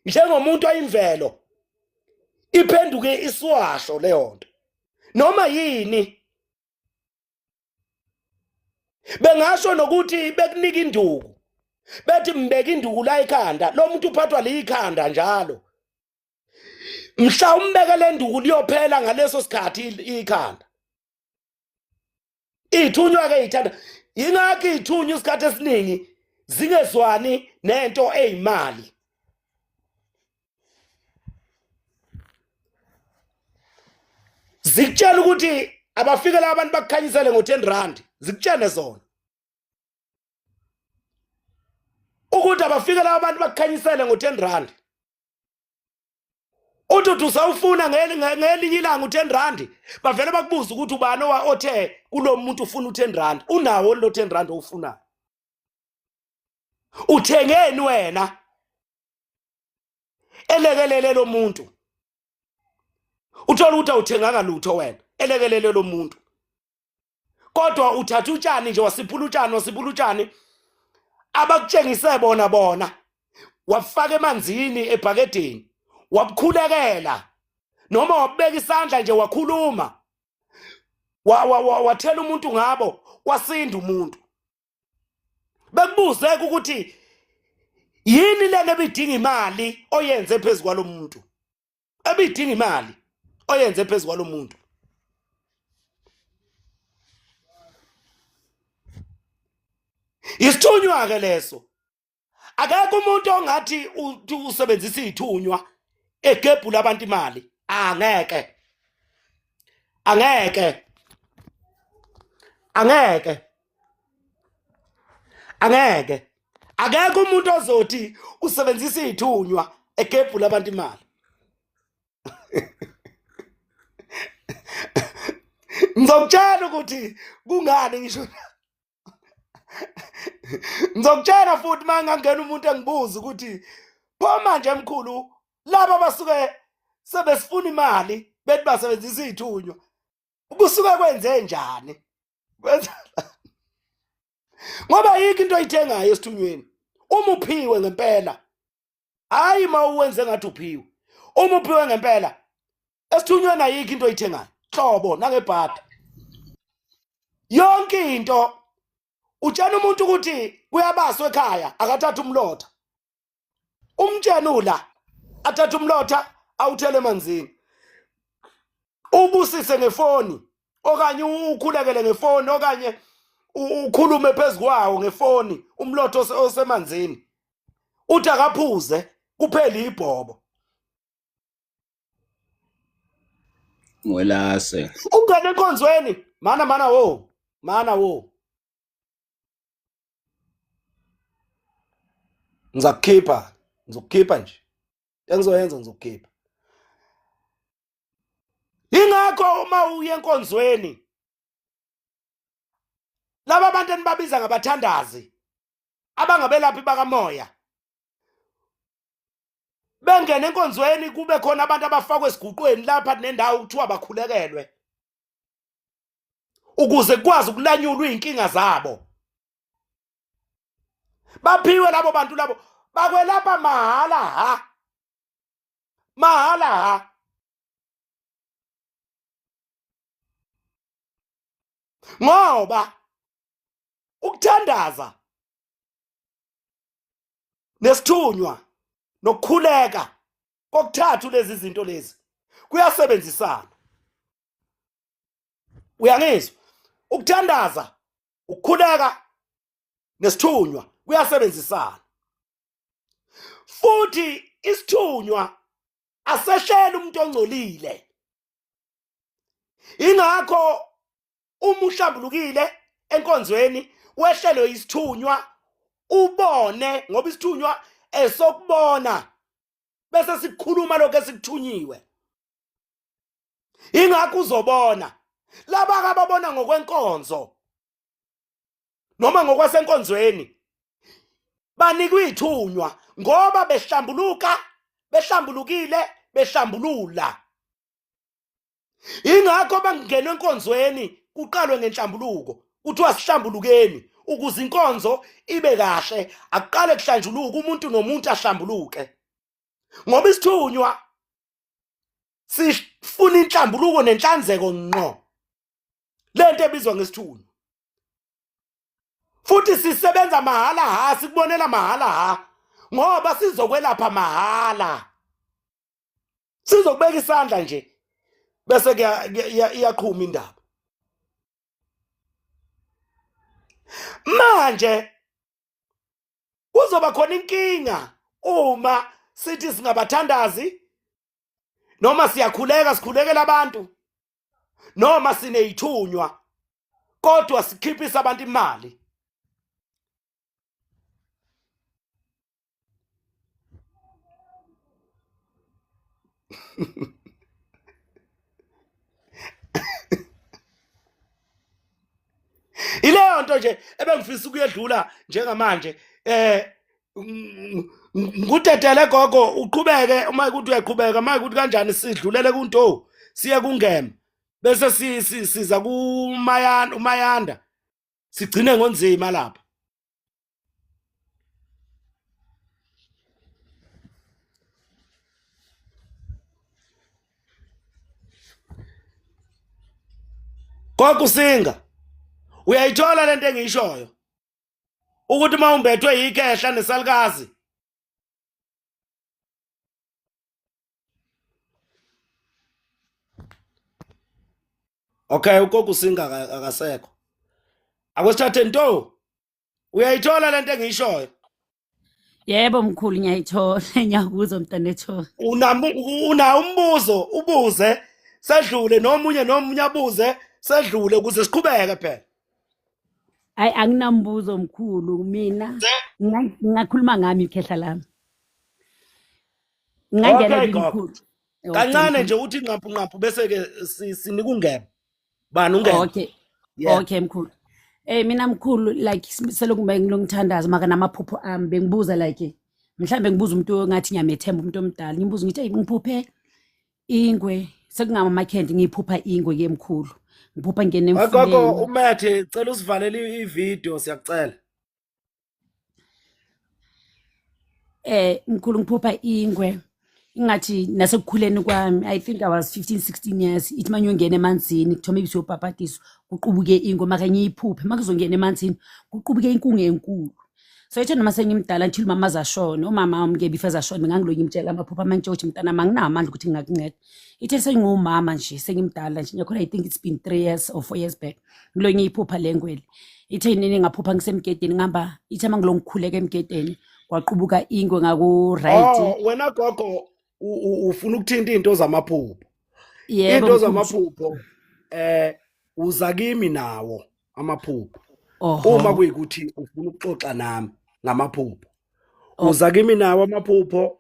njengomuntu oyimvelo iphenduke iswasho leyo nto. Noma yini bengasho nokuthi bekunika induku bethi mbeka induku la ekhanda lo muntu uphathwa likhanda njalo. Mhla umbeke le nduku liyophela ngaleso sikhathi ikhanda. Izithunywa ke izithanda. Ingakho izithunywa isikhathi esiningi zingezwani nento eyimali. Zikutshela ukuthi abafikele abantu bakukhanyisele ngo-R10 zikutshene zona. Ukuthi abafikele abantu bakukhanyisele ngo-R10. Uthi usawufuna ngelinye ilanga u10 bavele bakubuza ukuthi ubani othe kulo muntu ufuna u10 unawo lo R10 owufuna. Uthengeni wena elekelele lo muntu. Uthola ukuthi awuthenganga lutho wena elekelele lo muntu. Kodwa uthatha utshani nje wasiphula utshani abakutshengise bona wafaka emanzini ebhakedeni. Wabukhulekela noma wabeka isandla nje wakhuluma wathela umuntu ngabo wasinda umuntu. Bekubuze ukuthi yini lena ebidinga imali oyenze phezulu kwalo muntu. Ebidinga imali oyenze phezulu kwalo muntu. Isithunywa ke leso. akekho umuntu ongathi usebenzisa izithunywa egebhula abantu imali. Angeke. Angeke. Angeke. Angeke. Akekho umuntu ozothi usebenzisa izithunywa egebhula abantu imali. Ngizokutshela ukuthi kungani ngisho. Ngizokutshela futhi mangangena umuntu engibuza ukuthi pho manje emkhulu laba basuke sebesifuna imali bethi basebenzisa izithunywa. Kusuke kwenze njani? Kwenza ngoba yikho into oyithengayo esithunyweni. Uma uphiwe ngempela. Hayi mawuwenze ngathi uphiwe. Uma uphiwe ngempela esithunyweni ayikho into oyithengayo. Hlobo nangebhadi. Yonke into utshena umuntu ukuthi kuyabaswa ekhaya akathatha umlotha. Umtshenula athatha umlotha awuthele emanzini. Ubusise ngefoni okanye ukhulekele ngefoni okanye ukhulume phezukwawo ngefoni umlotha osemanzini. Uthi akaphuze kuphela ibhobo. Ngolase. Ungene enkonzweni mana wo. Mana wo. Ngizokukhipha nje. Engizoyenza ngizokukhipha. Ingakho uma uye enkonzweni laba abantu enibabiza ngabathandazi abangabelaphi bakamoya bengena enkonzweni kube khona abantu abafakwe esiguqweni lapha nendawo kuthiwa bakhulekelwe ukuze kwazi ukulanyulwa izinkinga zabo. Baphiwe labo bantu labo bakwelapha mahala ha. Mahala ha. Ngoba ukuthandaza nesithunywa nokukhuleka kokuthathu lezi zinto lezi kuyasebenzisana. Uyangizwa? Ukuthandaza, ukukhuleka nesithunywa kuyasebenzisana. Futhi isithunywa aseshela umuntu ongcolile. Ingakho uma uhlambulukile enkonzweni wehlelo isithunywa ubone ngoba isithunywa esokubona bese sikhuluma lokho esikuthunyiwe. Ingakho uzobona laba ababona ngokwenkonzo noma ngokwasenkonzweni banikwa izithunywa ngoba behlambulukile behlambulula. Ingakho bangena enkonzweni kuqalwe ngenhlambuluko kuthiwa sihlambulukeni ukuze inkonzo ibe kahle aqale kuhlanjuluka umuntu nomuntu ahlambuluke. Ngoba isithunywa sifuna inhlambuluko nenhlanzeko ngqo. Lento ebizwa ngesithunywa. Futhi sisebenza mahala ha, sikubonela mahala ha ngoba sizokwelapha mahala. Sizokubeka isandla nje bese iyaqhuma indaba. Manje kuzoba khona inkinga uma sithi singabathandazi noma sikhulekela abantu noma sinezithunywa kodwa sikhiphisa abantu imali. Ileyo nto nje ebengifisa ukuyedlula njengamanje ngudedele gogo uqhubeke uma ukuthi uyaqhubeka manje ukuthi kanjani sidlulele kunto siye kungema bese siza umayanda sigcine ngonzima lapha. Gogo Singa uyayithola lento engiyishoyo ukuthi mawumbethwe yikhehla nesalukazi okay ugogo Singa akasekho akwesithathe nto uyayithola lento engiyishoyo Yebo mkhulu ngiyayithola ngiyakuzwa mntanethola. Unawo umbuzo ubuze sedlule nomunye abuze sedlule ukuze siqhubeke phela. Hayi anginambuzo mkhulu mina ngingakhuluma ngami ikhehla lami. Ngingangena Okay kini gogo. mkhulu. Okay Kancane mkhulu. nje uthi nqaphu bese ke sinika ungema. Bani ungema? Okay. Yeah. Okay mkhulu. Mina mkhulu like selokube ngilongithandaza maka namaphupho ami bengibuza like mhlambe ngibuza umuntu ongathi ngiyamethemba umuntu omdala ngibuza ngithi ngiphuphe ingwe sekungama makhendi ngiphupha ingwe ke mkhulu ngiphupha ngene Gogo emfuleni uMethe cela usivalele ivideo siyakucela. mkhulu ngiphupha ingwe ingathi nasekukhuleni kwami I think I was 15-16 years ithi manje ungena emanzini kuthoma ibisi yobhabhadiso kuqubuke ingwe maka ngiyiphuphe makuzongena emanzini kuqubuke inkungu enkulu so ethe noma sengimdala until mama zashona umama wami ke before zashona ngangilo ngimtshela amaphupha manje uthi mntana manginamandla ukuthi ngingakunceda ithe sengingumama nje sengimdala nje nyakhona I think it's been 3 years or 4 years back ngilo ngiyiphupha lengwele ithe nini ngaphupha ngisemgedeni ngihamba ithe mangilo ngikhuleka emgedeni kwaqubuka ingwe ngaku right Wena gogo ufuna ukuthinta into zamaphupho. yebo Into mkhulu. zamaphupho uza kimi nawo amaphupho. Oho. Uma kuyikuthi ufuna ukuxoxa nami ngamaphupho. Uza kimi nawo amaphupho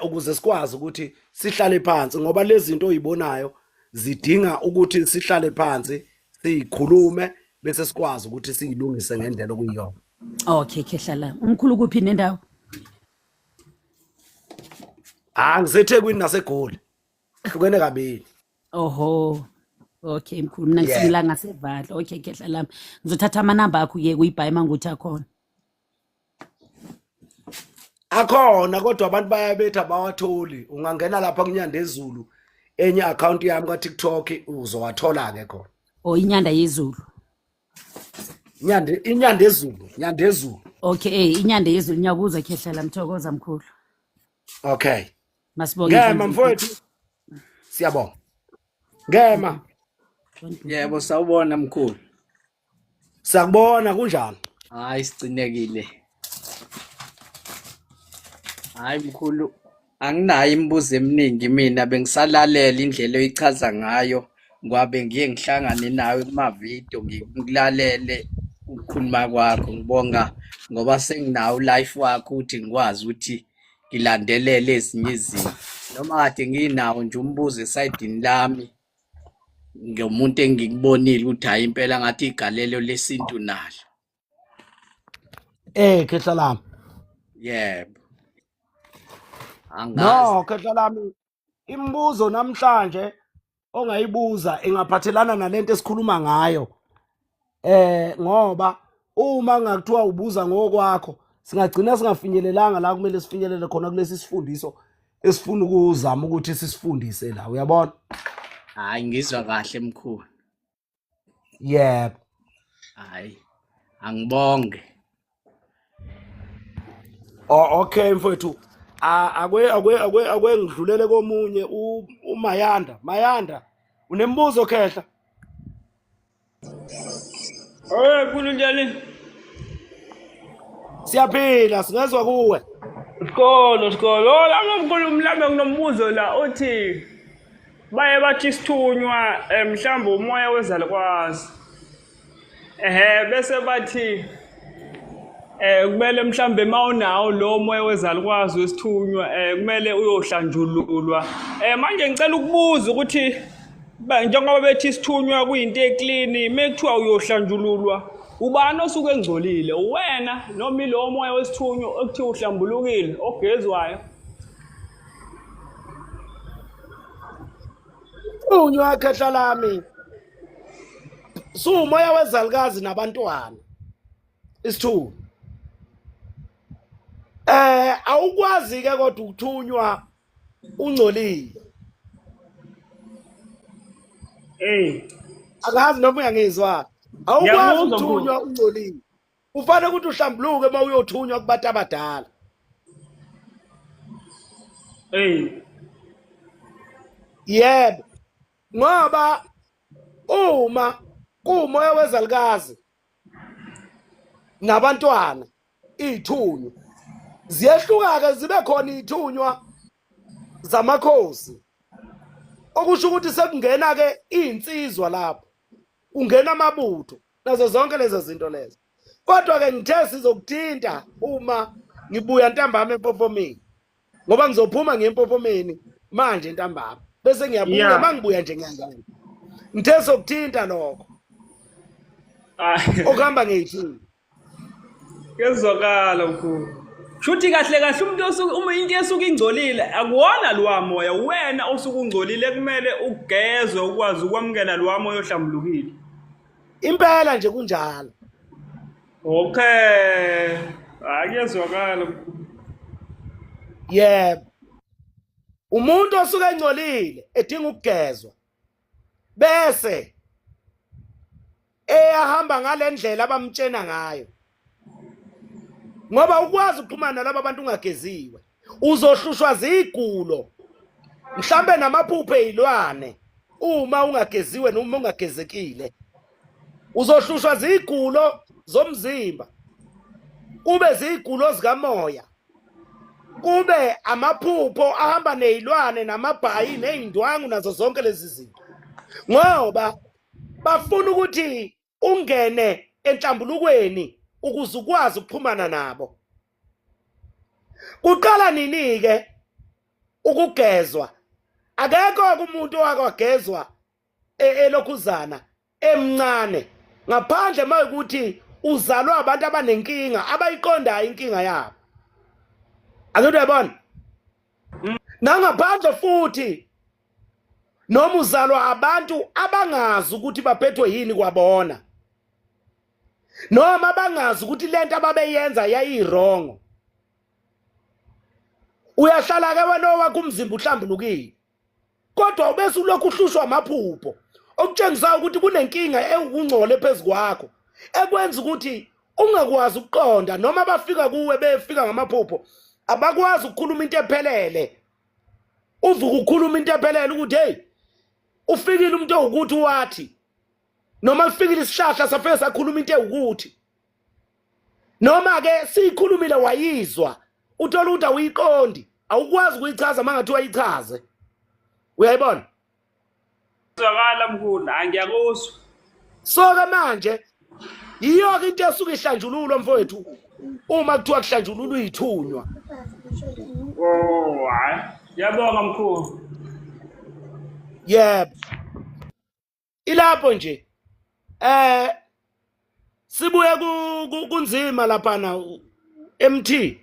ukuze sikwazi ukuthi sihlale phansi ngoba lezi zinto oyibonayo zidinga ukuthi sihlale phansi sikhulume bese sikwazi ukuthi siyilungise ngendlela okuyiyona. Okay khehla la umkhulu kuphi nendawo NgiseThekwini naseGoli. Hlukene kabili. oho okay mkhulu mina Yeah. ngisimila ngasevadla okay khehla lami ngizothatha amanamba akho ke kuyibhayi manguthi akhona Akhona kodwa abantu bayabethi abawatholi. Ungangena lapha kuNyandezulu enye account yami ka TikTok uzowathola ke khona. inyanda yezulu Inyandezulu. okay inyanda yezulu nyakuza khehla la mthokoza mkhulu Okay. masibonge Ngema mfowethu. Siyabonga. Ngema. Yebo sawubona mkhulu. Sakubona kunjani? Hayi sicinekile. Hayi mkhulu anginayo imibuzo eminingi mina bengisalalela indlela oyichaza ngayo ngoba ngiye ngihlangane nawe kumavideo ngikulalele ukukhuluma kwakho ngibonga ngoba senginawo life wakho ukuthi ngikwazi ukuthi ngilandelele ezinye izinto noma kade nginawo nje umbuzo esayidini lami ngomuntu engikubonile ukuthi hayi impela ngathi igalelo lesintu nalo. Khehla lami. Yebo. Angazi. No, khehla lami. Imibuzo namhlanje ongayibuza ingaphathelana nalento esikhuluma ngayo. Ngoba uma ngakuthiwa ubuza ngokwakho singagcina singafinyelelanga la kumele sifinyelele khona kulesi sifundiso esifuna ukuzama ukuthi sisifundise la uyabona. Hayi ngizwa kahle mkhulu. Yebo. Hayi. Angibonge. Okay mfowethu. Akwe ngidlulele komunye uMayanda. Mayanda unembuzo khehla? Kunjani? Siyaphila singezwe kuwe. Sikolo. Ola mkhulu mhlambe nginombuzo la uthi baye bathi sithunywa mhlambe umoya wezalukwazi. Bese bathi kumele mhlambe mawunawo lo moya wezalukwazi wesithunywa kumele uyohlanjululwa. Manje ngicela ukubuza ukuthi njengoba bethi sithunywa kuyinto eclean mekuthiwa uyohlanjululwa ubani osuke engcolile wena noma lo moya wesithunywa okuthiwa uhlambulukile ogezwayo Unywa khehla lami. Sumoya wezalukazi nabantwana. Isithunywa. Awukwazi ke kodwa ukuthunywa ungcolile. Akazi noma uyangizwa. Awukwazi Ngiyakuzwa, ukuthunywa ungcolile. Kufanele ukuthi uhlambuluke uma uyothunywa kubantu abadala. Yebo. Ngoba uma kumoya wezalukazi nabantwana ithunywa ziyahluka-ke zibe khona ithunywa zamakhosi okusho ukuthi sekungena-ke iy'nsizwa lapho ungena amabutho nazo zonke lezo zinto lezo kodwa-ke ngithe sizokuthinta uma ngibuya ntambama empopomeni ngoba ngizophuma ngiye empopomeni manje ntambama bese ngiyabuya Yeah. uma ngibuya nje ngiyangena ngithe sizokuthinta lokho okuhamba ngey'thini Kuyezwakala mkhulu. Shuthi kahle kahle uma into esuke ingcolile akuwona lowa moya wena osuke ungcolile kumele ugezwe ukwazi ukwamukela lowa moya ohlambulukile. impela nje kunjalo Okay. Kuyezwakala mkhulu. yebo umuntu osuke engcolile edinga ukugezwa bese eyahamba ngale ndlela abamtshena ngayo ngoba ukwazi ukuxhumana nalabo bantu ungageziwe uzohlushwa zigulo mhlambe namaphupho ezilwane uma ungageziwe noma ungagezekile uzohlushwa zigulo zomzimba kube zigulo zikamoya kube amaphupho ahamba nezilwane namabhayi nezindwangu nazo zonke lezi zinto ngoba bafuna ukuthi ungene enhlambulukweni ukuze ukwazi ukuxhumana nabo kuqala nini-ke ukugezwa akekho umuntu owagezwa elokhuzana emncane ngaphandle mayekuthi uzalwa abantu abanenkinga abayiqondayo inkinga yabo akuthi uyabona nangaphandle futhi noma uzalwa abantu abangazi ukuthi baphethwe yini kwabona noma bangazi ukuthi lento ababeyenza yayirongo uyahlala-ke wena owakho umzimba uhlambulukile kodwa ubese ulokhu uhlushwa amaphupho okutshengisayo ukuthi kunenkinga ewukungcole phezu kwakho ekwenza ukuthi ungakwazi ukuqonda noma bafika kuwe befika ngamaphupho abakwazi ukukhuluma into ephelele uvuka ukukhuluma into ephelele ukuthi hey ufikile umuntu owukuthi wathi noma kufikile isihlahla safike sakhuluma into ewukuthi noma-ke siyikhulumile wayizwa uthola ukuthi awuyiqondi awukwazi ukuyichaza uma ngathi wayichaze uyayibona Kuyezwakala mkhulu. Ngiyakuzwa. so-ke manje yiyo-ke into esuke ihlanjululwa mfowethu uma kuthiwa kuhlanjululwa iy'thunywa Oh, hayi. Ngiyabonga mkhulu. yebo ilapho nje sibuye kunzima laphana MT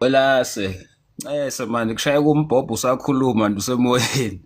Welase manje kushaya kumbhobho usakhuluma nje usemoyeni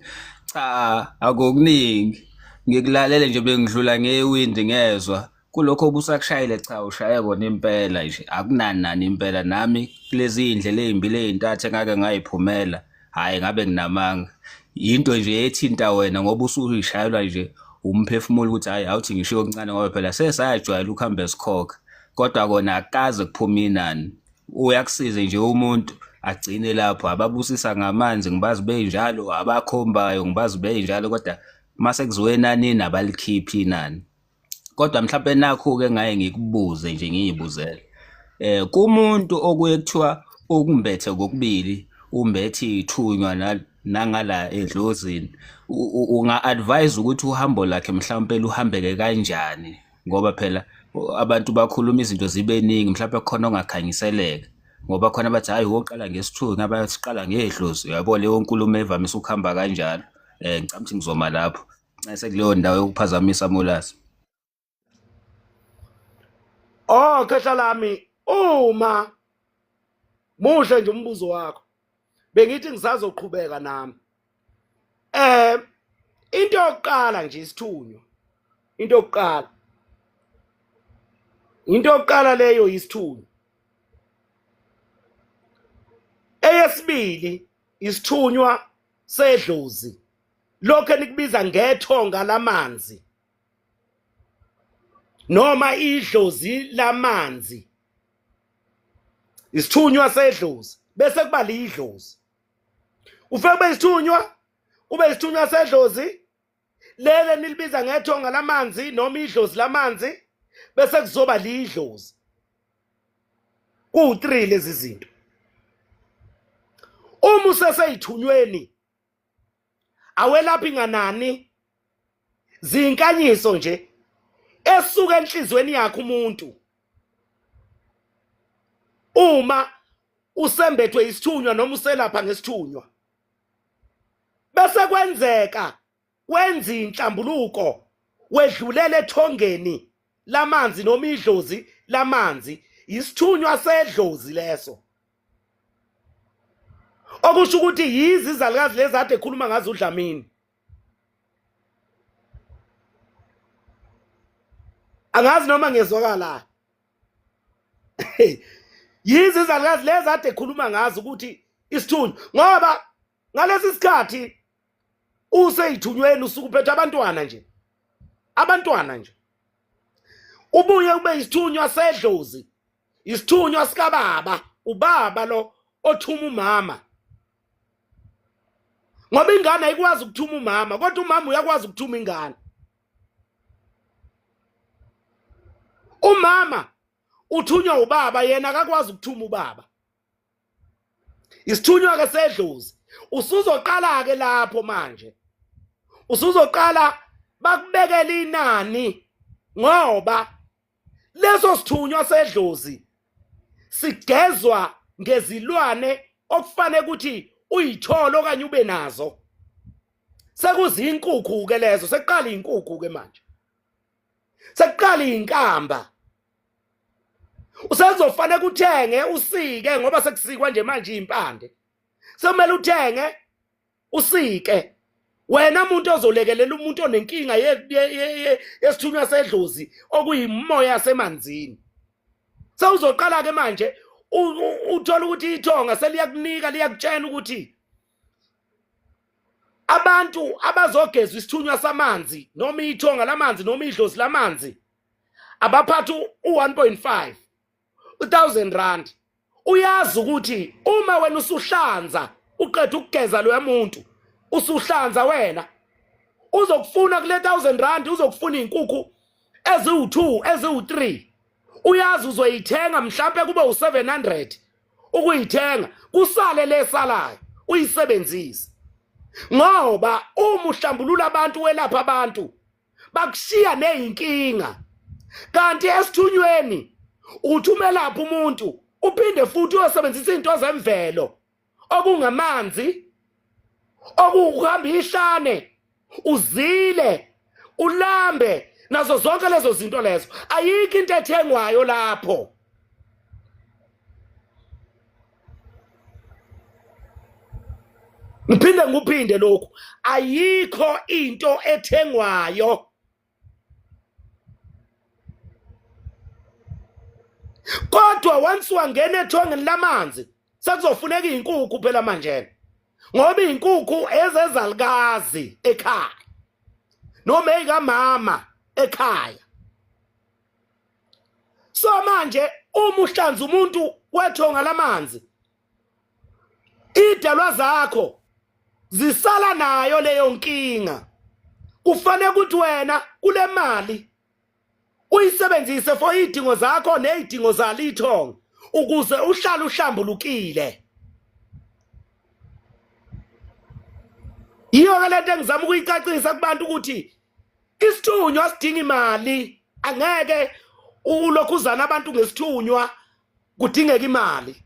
cha akukuningi ngikulalele nje bengidlula ngewindi ngezwa kulokho obusakushayile cha ushaye kona impela nje akunani impela nami kulezi indlela ezimbili ezintathu engake ngayiphumela hayi ngabe nginamanga into nje ethinta wena ngoba usuyishayelwa nje umphefumulo ukuthi hayi awuthi ngisho okuncane ngoba phela sesayajwayela ukuhamba esikhokha kodwa kona akaze kuphuma inani uyakusiza nje umuntu agcine lapho ababusisa ngamanzi ngibazi benjalo abakhombayo ngibazi benjalo kodwa mase kuziwe enanini abalikhiphi inani kodwa mhlawumbe nakho-ke ngaye ngikubuze nje ngiyibuzele kumuntu okuye kuthiwa ukumbethe kokubili umbethe ithunywa nangala edlozini unga-advise ukuthi uhambo lakhe mhlawumbe luhambeke kanjani ngoba phela abantu bakhuluma izinto zibe ningi mhlawumbe khona ongakhanyiseleka ngoba khona bathi hayi woqala ngesithunywa abathi qala ngedlozi uyabo leyo nkulumo evamise ukuhamba kanjalo ngicabanga ukuthi ngizoma lapho sekuleyo ndawo yokuphazamisa molasi khehla lami uma muhle nje umbuzo wakho bengithi ngisazoqhubeka nami into yokuqala nje isithunywa into yokuqala leyo isithunywa eyesibili isithunywa sedlozi lokho enikubiza ngethonga lamanzi noma idlozi lamanzi isithunywa sedlozi bese kuba lidlozi ufike kube isithunywa kube isithunywa sedlozi lele nilibiza ngethonga lamanzi noma idlozi lamanzi bese kuzoba lidlozi ku3 lezi zinto. Uma useseyithunyweni awelaphi nganani zinkanyiso nje esuka enhlizweni yakhe umuntu. Uma usembethwe isithunywa noma uselapha ngesithunywa bese kwenzeka wenza inhlambuluko wedlulele ethongeni lamanzi noma idlozi lamanzi, isithunywa sedlozi leso. Okusho ukuthi yizi izalukazi lezi ade ekhuluma ngazo uDlamini. Angazi noma ngezwakala. Yizi izalukazi lezi ade ekhuluma ngazo ukuthi isithunywa, ngoba ngalesi sikhathi useyithunyweni usuke uphethe abantwana nje. Ubuye ube isithunywa sedlozi, isithunywa sikababa, ubaba lo othuma umama. Ngoba ingane ayikwazi ukuthuma umama, kodwa umama uyakwazi ukuthuma ingane. Umama uthunywa ubaba, yena akakwazi ukuthuma ubaba. Isithunywa ke sedlozi. Usuzoqala ke lapho manje. Usuzoqala bakubekela inani ngoba leso sithunywa sedlozi sigezwa ngezilwane okufanele ukuthi uyithole okanye ube nazo. Sekuzinkukhu ke lezo, sekuqala inkukhu ke manje. Sekuqala inkamba. Usezofanele uthenge usike ngoba sekusikwa nje manje impande. Semele uthenge usike. Wena umuntu ozolekelela umuntu onenkinga yesithunywa sedlozi okuyimoya yasemanzini. Sewuzoqala ke manje uthola ukuthi ithonga seliyakunika liyakutshela ukuthi abantu abazogezwa isithunywa samanzi noma ithonga lamanzi noma idlozi lamanzi abaphatha u1.5 R1000. Uyazi ukuthi uma wena usuhlanza uqeda ukugeza lo muntu usuhlanza wena uzokufuna kule R1000 uzokufuna inkukhu eziwu2 eziwu3. Uyazi uzoyithenga mhlambe kube u700 ukuyithenga kusale lesalayo uyisebenzise. Ngoba uma uhlambulula abantu welapha abantu bakushiya nezinkinga. Kanti esithunyweni uthumelapha umuntu uphinde futhi uyosebenzisa izinto zemvelo okungamanzi, okuhamba ihlane, uzile, ulambe, nazo zonke lezo zinto lezo. Ayikho into ethengwayo lapho. Ngiphinde lokhu, ayikho into ethengwayo. Kodwa once wangena ethongeni lamanzi sekuzofuneka izinkukhu phela manje. Ngoba izinkukhu ezezalukazi ekhaya noma ezikamama ekhaya. So manje uma uhlanza umuntu wethonga lamanzi, idalwa zakho zisala nayo leyo nkinga. Kufanele ukuthi wena kule mali uyisebenzise for idingo zakho nezidingo zalithonga ukuze uhlale uhlambulukile. Yiyo ke lento engizama ukuyicacisa kubantu ukuthi isithunywa sidinga imali. Angeke ulokhuzana abantu ngesithunywa kudingeka imali.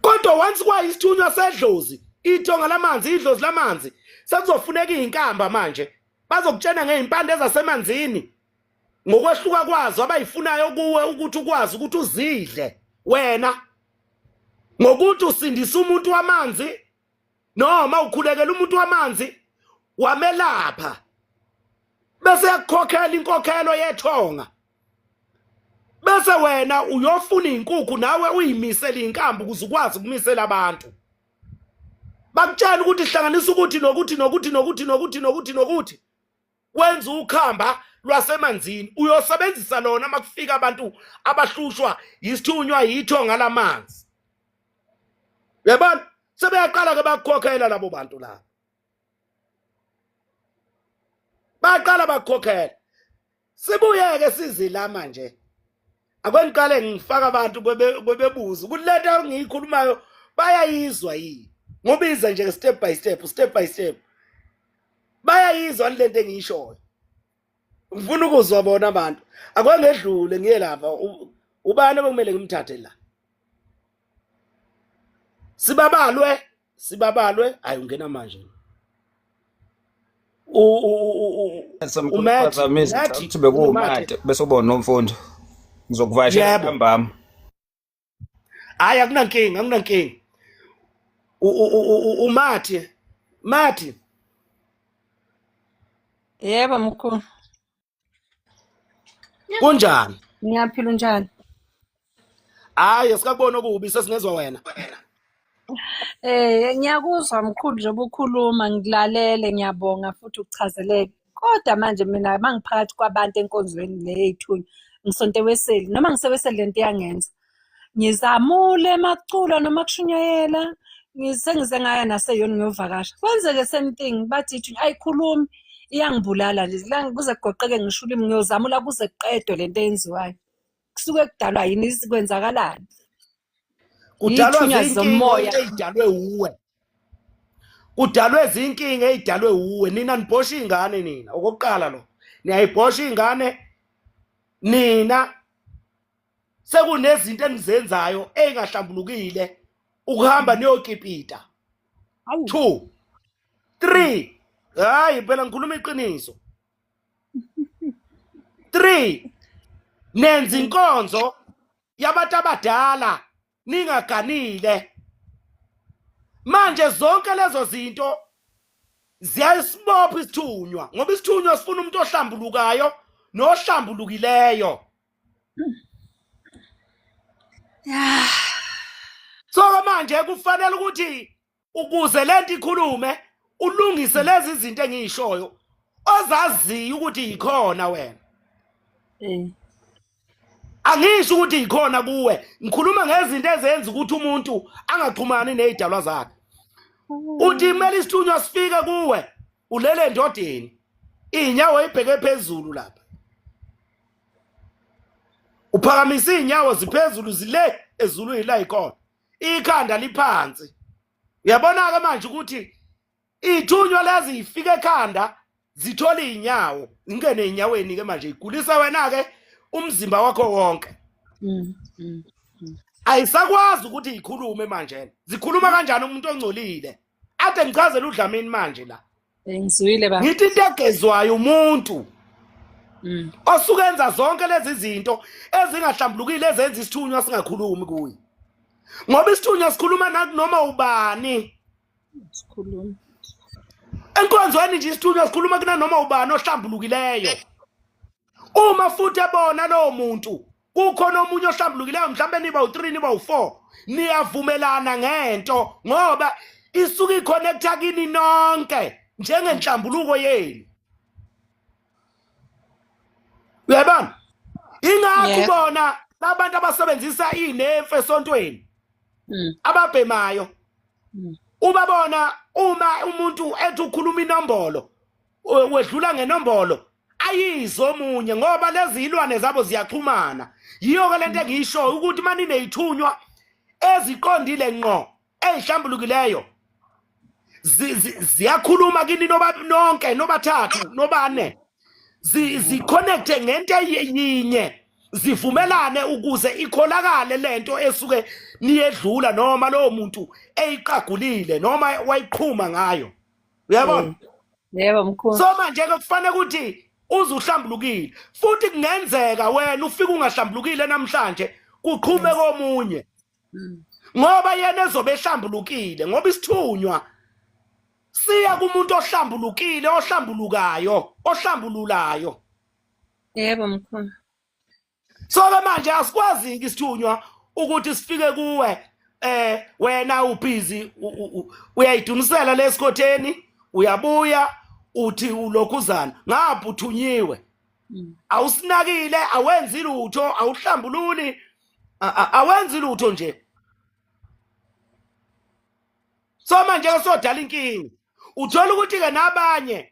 Kodwa once kwayisithunywa sedlozi, ithonga lamanzi, idlozi lamanzi, sekuzofuneka izinkamba manje. Bazokutshena ngezimpande ezasemanzini ngokwehluka kwazo abayifunayo kuwe ukuthi ukwazi ukuthi uzidle wena. Ngokuthi usindisa umuntu wamanzi noma ukhulekela umuntu wamanzi wamelapha. Bese yakukhokhela inkokhelo yethonga. Bese wena uyofuna izinkukhu nawe uyimisela izinkambi ukuze ukwazi ukumisela abantu. Bakutshela ukuthi ihlanganisa ukuthi nokuthi wenza ukhamba lwasemanzini uyosebenzisa lona makufika abantu abahlushwa isithunywa yithonga lamanzi. Yabona sebeyaqala ke bakukhokhela labo bantu la. Baqala bakukhokhela. Sibuyeke sizila manje. akwengiqale ngifaka abantu bebebuza ukuthi lento engiyikhulumayo bayayizwa yini ngobiza nje step by step bayayizwa lento engiyishoyo ngifuna ukuzwa bona abantu akwengedlule ngiye lapha ubani obekumele ngimthathe la sibabalwe hayi ungena manje uthi bekuwumate bese ubona nomfundo ngizokuvashela ntambama hayi akunankinga Mathi Yebo mkhulu. kunjani Ngiyaphila unjani? hayi sikakubona okubi sesingezwa wena Ngiyakuzwa mkhulu nje ubukhuluma ngikulalele ngiyabonga futhi ukuchazeleke. Kodwa manje mina mangiphakathi kwabantu enkonzweni le yethunywa ngisonteweseli noma ngisebeseli lento yangenza. Ngizamule emaculo noma kushunyayela sengize ngaya naseyoni ngiyovakasha. Kwenzeke something bathi ithunywa ayikhulumi iyangibulala nje la kuze kugoqeke ngisho ulimi ngiyozamula kuze kuqedwe lento eyenziwayo. Kusuke kudalwa yini sikwenzakalani? kudalwa zinkinga ezidalwe uwe kudalwe zinkinga ezidalwe uwe nina nibhosha ingane nina okokuqala lo niyayibhosha ingane nina sekunezinto enizenzayo engahlambulukile ukuhamba niyokipita 2 3 hayi phela ngikhuluma iqiniso 3 nenza inkonzo yabantu abadala ningaganile manje zonke lezo zinto ziyasibopha isithunywa ngoba isithunywa sifuna umuntu ohlambulukayo nohlambulukileyo so manje kufanele ukuthi ukuze lento ikhulume ulungise lezi zinto engiyishoyo ozaziyo ukuthi ikhona wena angisho ukuthi ikhona kuwe ngikhuluma ngezinto ezenza ukuthi umuntu angaxhumani nezidalwa zakhe uthi imeli isithunywa sifike kuwe ulele endodeni inyawo ibheke phezulu lapha uphakamisa inyawo ziphezulu zile ezulwini la ikhona ikhanda liphansi uyabona ke manje ukuthi ithunywa lezi ifike ekhanda zithola inyawo ingene inyaweni ke manje igulisa wena ke umzimba wakho wonke ayisakwazi ukuthi ikhulume manje zikhuluma kanjani umuntu ongcolile ade ngichazela uDlamini manje la ngizwile baba ngithi into egezwayo umuntu osukenza zonke lezi zinto ezingahlambulukile ezenza isithunywa singakhulumi kuyi ngoba isithunywa sikhuluma noma ubani sikhuluma enkonzweni nje isithunywa sikhuluma kunanoma ubani ohlambulukileyo uma futhi ebona lo muntu kukhona omunye ohlambulukileyo mhlambe niba u3 niba u4 niyavumelana ngento ngoba isuke iconnecta kini nonke njengenhlambuluko yenu uyabona ingakho bona labantu abasebenzisa inefe esontweni ababhemayo ubabona uma umuntu ethi ukhuluma inombolo wedlula ngenombolo ayizwe omunye ngoba lezi ilwane zabo ziyaxhumana yiyo ke lento engiyisho ukuthi manje neyithunywa eziqondile ngqo ezihlambulukileyo ziyakhuluma kini nonke nobathathu nobane ziconnecte ngento yinye zivumelane ukuze ikholakale lento esuke niyedlula noma lo muntu eyiqagulile noma wayiqhuma ngayo uyabona yebo mkhulu so manje ke kufanele ukuthi uzuhlambulukile futhi kungenzeka wena ufike ungahlambulukile namhlanje kuqhume komunye ngoba yena ezobe ehlambulukile ngoba isithunywa siya kumuntu ohlambulukile ohlambulukayo ohlambululayo yebo mkhulu so manje asikwazi isithunywa ukuthi sifike kuwe wena ubhizi uyayidunisela lesikhotheni uyabuya uthi ulokhuzana ngapha uthunyiwe awusinakile awenzi lutho awuhlambululi awenzi lutho nje so manje sodala inkingi uthola ukuthi ke nabanye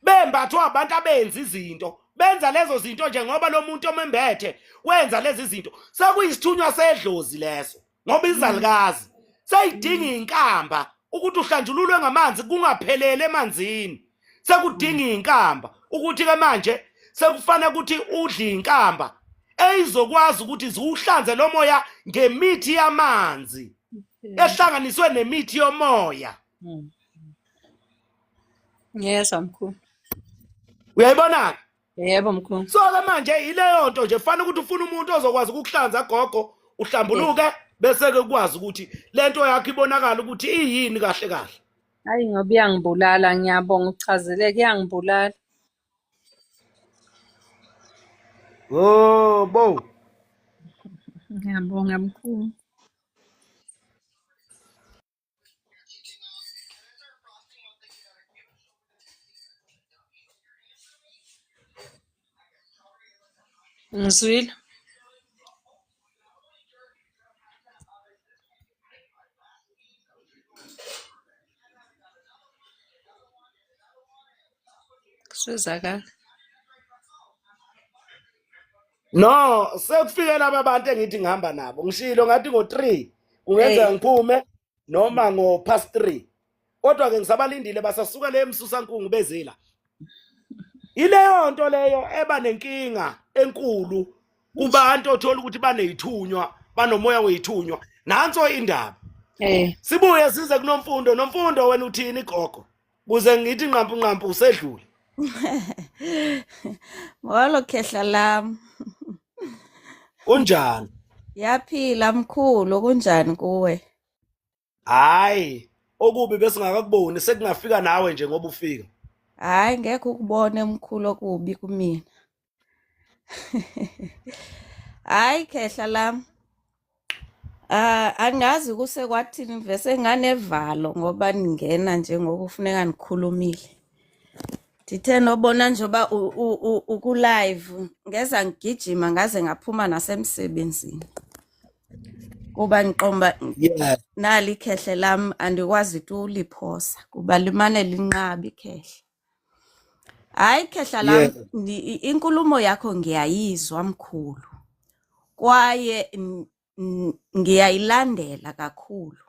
bembathwa abantu abenza izinto benza lezo zinto nje ngoba lo muntu omembethe wenza lezi zinto sekuyisithunywa sedlozi leso ngoba izalukazi sayidinga inkamba ukuthi uhlanjululwe ngamanzi kungaphelele emanzini sekudinga inkamba ukuthi ke manje sekufanele ukuthi udle inkamba eyizokwazi ukuthi ziwuhlanze lo moya ngemithi yamanzi ehlanganiswe nemithi yomoya. Yes, mkhulu. Uyayibona? Yebo mkhulu. So ke manje ileyo nto nje kufanele ukuthi ufuna umuntu ozokwazi ukukuhlanza gogo uhlambuluke bese ke ukwazi ukuthi lento yakho ibonakala ukuthi iyini kahle kahle. Hayi ngoba iyangibulala ngiyabonga ukuchazeleka iyangibulala. Oh bo. Ngiyabonga mkhulu. Ngizwile. Kusizakala. No, sekufike laba abantu engithi ngihamba nabo. Ngishilo ngathi ngo3 ungenzeka ngiphume noma ngo3:30. Kodwa ke ngisabalindile basasuka le emsusankungu bezila. Ileyo nto leyo eba nenkinga enkulu kubantu othola ukuthi banezithunywa, banomoya wezithunywa. Nanso indaba. Sibuye size kunomfundo, nomfundo wena uthini gogo? Kuze ngithi nqampu usedlule. Molo khehla lami. Kunjani? Yaphila mkhulu kunjani kuwe? Hayi, okubi besingakakuboni sekungafika nawe nje ngoba ufika. Hayi ngeke ukubone mkhulu okubi kumina. Hayi khehla lami. Angazi kuse kwathini vese nganevalo ngoba ningena nje ngokufuneka nikhulumile. Ndithe nobona njoba uku live ngeza ngigijima ngaze ngaphuma nasemsebenzini. Kuba ngiqomba nali ikhehle lami andikwazi uliphosa kuba limane linqaba ikhehle. Hayi khehla lami inkulumo yakho ngiyayizwa mkhulu. Kwaye ngiyayilandela kakhulu.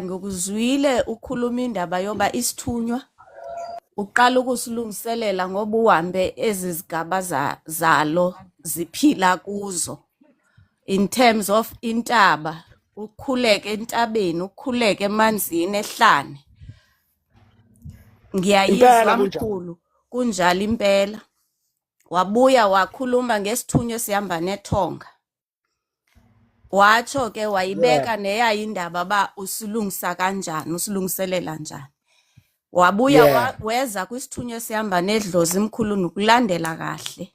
Ngokuzwile ukhuluma indaba yoba isithunywa uqala ukusilungiselela ngoba uhambe ezizigaba zalo ziphila kuzo in terms of intaba ukukhuleka entabeni ukukhuleka emanzini ehlane. Ngiyayizwa mkhulu kunjalo impela. Wabuya wakhuluma ngesithunywa esihamba nethonga. Watsho ke wayibeka neyayindaba ba usilungisa kanjani usilungiselela njani. Wabuya weza kwisithunywa esihamba nedlozi mkhulu nokulandela kahle.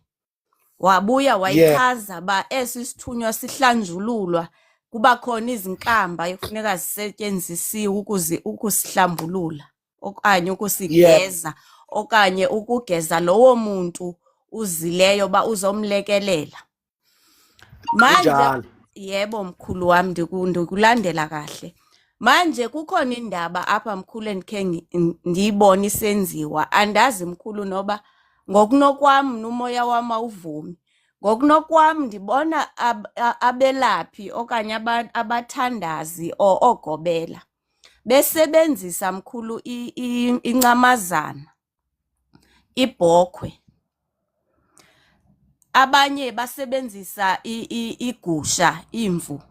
Wabuya wayichaza ba esisithunywa sihlanjululwa kuba khona izinkamba ekufuneka zisetshenzisiwe ukusihlambulula okanye ukusigeza okanye ukugeza lowo muntu uzileyo ba uzomlekelela. Manje yebo mkhulu wami ndikulandela kahle. Manje kukhona indaba apha mkhulu endikhe ngiyibona isenziwa andazi mkhulu noba ngokunokwami nomoya wami awuvumi. Ngokunokwami ndibona abelaphi okanye abathandazi ogobela besebenzisa mkhulu incamazana ibhokhwe. Abanye basebenzisa igusha imvu.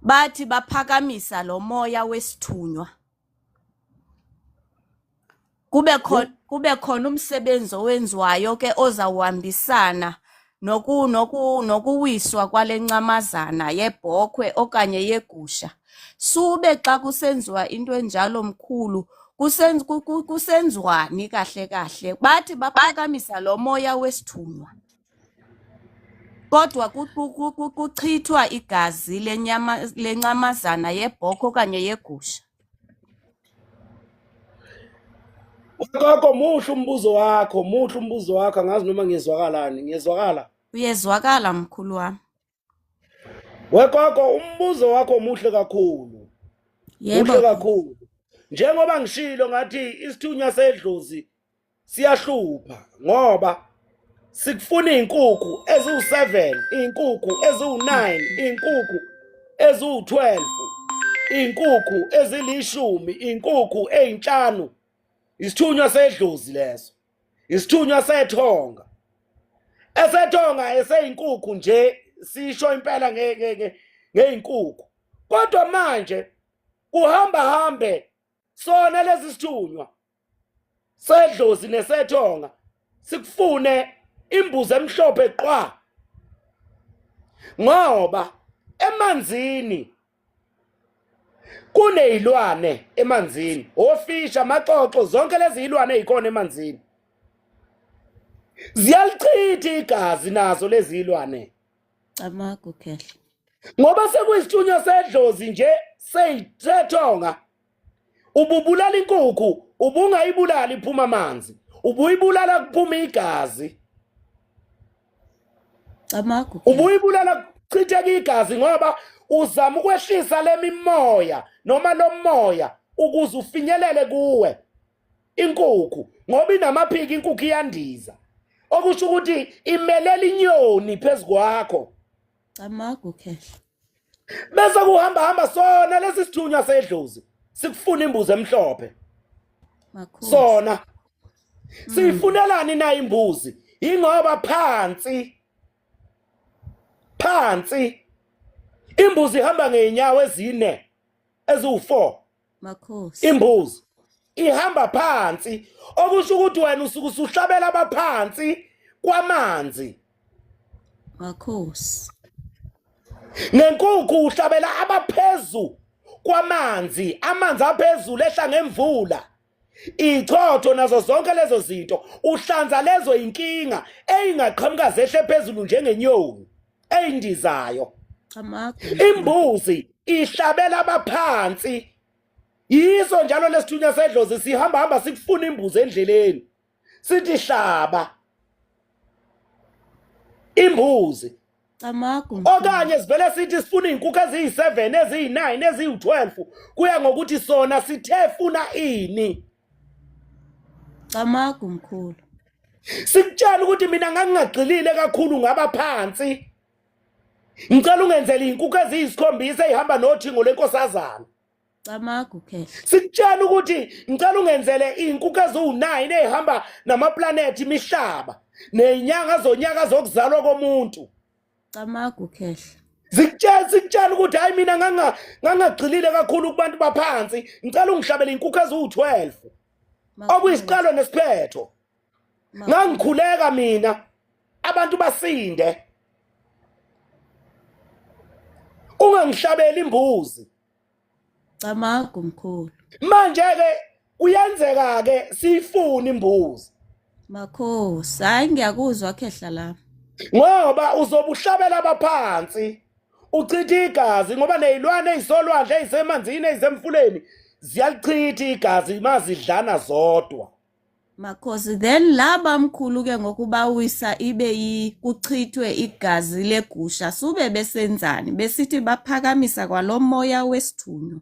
Bathi baphakamisa lo moya wesithunywa. Kube khona umsebenzi owenziwayo ke ozawuhambisana nokuwiswa kwale ncamazana yebhokhwe okanye yegusha. Sube xa kusenziwa into enjalo mkhulu kusenziwani kahle kahle. Bathi baphakamisa lo moya wesithunywa. Kodwa kuchithwa igazi lencamazana yebhokhwe okanye yegusha. Gogo muhle umbuzo wakho angazi noma ngiyezwakalani ngiyezwakala. Uyezwakala mkhulu wami. Gogo umbuzo wakho muhle kakhulu. Yebo Muhle kakhulu. Njengoba ngishilo ngathi isithunywa sedlozi siyahlupha ngoba sikufuna izinkukhu eziwu7, izinkukhu eziwu9, izinkukhu eziwu12, izinkukhu ezili10, izinkukhu ezi5. Isithunywa sedlozi leso. Isithunywa sethonga. Esethonga eseyinkukhu nje sisho impela ngeinkukhu. Kodwa manje kuhamba hambe sona lezi sithunywa sedlozi nesethonga sikufune imbuzi emhlophe qwa. Ngoba emanzini kunezilwane emanzini, ofisha, amaxoxo, zonke lezi zilwane ezikhona emanzini. Ziyalichitha igazi nazo lezi zilwane. Amagukhehla. Ngoba sekuyisithunywa sedlozi nje sethonga. Ububulala inkukhu, ubungayibulala iphuma amanzi. Ubuyibulala kuphuma igazi. Amagukhehla. Ubuyibulala kuchitheka igazi ngoba uzama ukwehlisa lemimoya noma lomoya ukuze ufinyelele kuwe inkukhu ngoba inamaphiki inkukhu iyandiza. Okusho ukuthi imelela inyoni phezukwakho. Amagukhehla. Bese kuhamba sona lesi sithunywa sedlozi sikufuna imbuzi emhlophe. Makhosi. Sona sifunelani na imbuzi? Ingoba phansi imbuzi ihamba ngeenyawo ezine eziwu4. Makhosi. Imbuzi ihamba phansi, okusho ukuthi wena usuke usuhlabela abaphansi kwamanzi. Makhosi. Nenkukhu uhlabela abaphezu kwamanzi, amanzi aphezulu ehla ngemvula. Ichotho nazo zonke lezo zinto uhlanza lezo inkinga eyingaqhamuka zehle phezulu njengenyoni eyindizayo. Imbuzi ihlabela abaphansi. Yiso njalo lesithunywa sedlozi sihamba sikufuna imbuzi endleleni. Sithi hlaba imbuzi. Okanye sivele sithi sifuna izinkukhu eziyi7, eziyi9, eziyi12 kuya ngokuthi sona sithe funa ini. Mkhulu. Sikutshela ukuthi mina ngangingagxilile kakhulu ngabaphansi. Ngicela ungenzele izinkukhu eziyi7 ezihamba nothingo lenkosazana. Amagukhehla. Sikutshela ukuthi ngicela ungenzele izinkukhu eziwu9 ezihamba namaplanethi imihlaba nezinyanga zonyaka zokuzalwa komuntu. Amagukhehla. Sikutshela ukuthi hayi mina ngangagxilile kakhulu kubantu baphansi. Ngicela ungihlabele izinkukhu eziwu12. Okuyisiqalo nesiphetho. Ngangikhuleka mina abantu basinde. Ungangihlabeli imbuzi. Mkhulu. Manje ke uyenzeka ke sifuna imbuzi. Makhosi, hayi ngiyakuzwa khehla la. Ngoba uzobuhlabela abaphansi. Uchitha igazi ngoba nezilwane ezisolwandle ezisemanzini ezemfuleni ziyalichitha igazi mazidlana zodwa. Makhosi, then laba mkhulu ke ngokubawisa ibe kuchithwe igazi legusha sube besenzani besithi baphakamisa kwalomoya wesithunywa.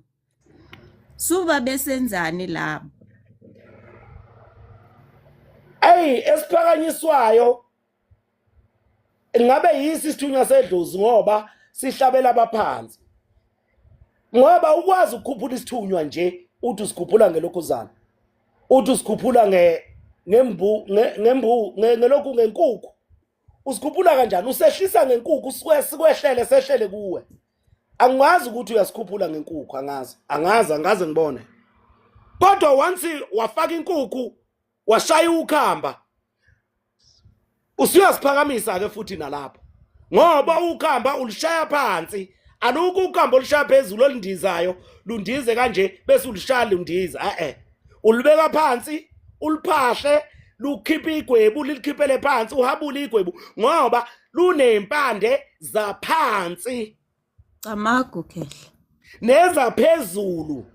Suba besenzani labo? Esiphakanyiswayo ngabe yisi isithunywa sedlozi ngoba sihlabela abaphansi. Ngoba ukwazi ukukhuphula isithunywa nje uthi usikhuphula ngelokhuzana. Uthi usikhuphula ngelokhu ngenkukhu. Usikhuphula kanjani? Usehlisa ngenkukhu sikwehlele sehlele kuwe. Angazi ukuthi uyasikhuphula ngenkukhu, angazi ngibone. Kodwa once wafaka inkukhu washaya ukhamba usuyasiphakamisa ke futhi nalapho. Ngoba ukhamba ulishaya phansi, alukho ukhamba olishaya phezulu olindizayo lundize kanje bese ulishaya lundiza. Ulibeka phansi, uliphahle, lukhipha igwebu, likhiphele phansi, uhabula igwebu ngoba lunempande zaphansi. Amagukhehla. Neza phezulu.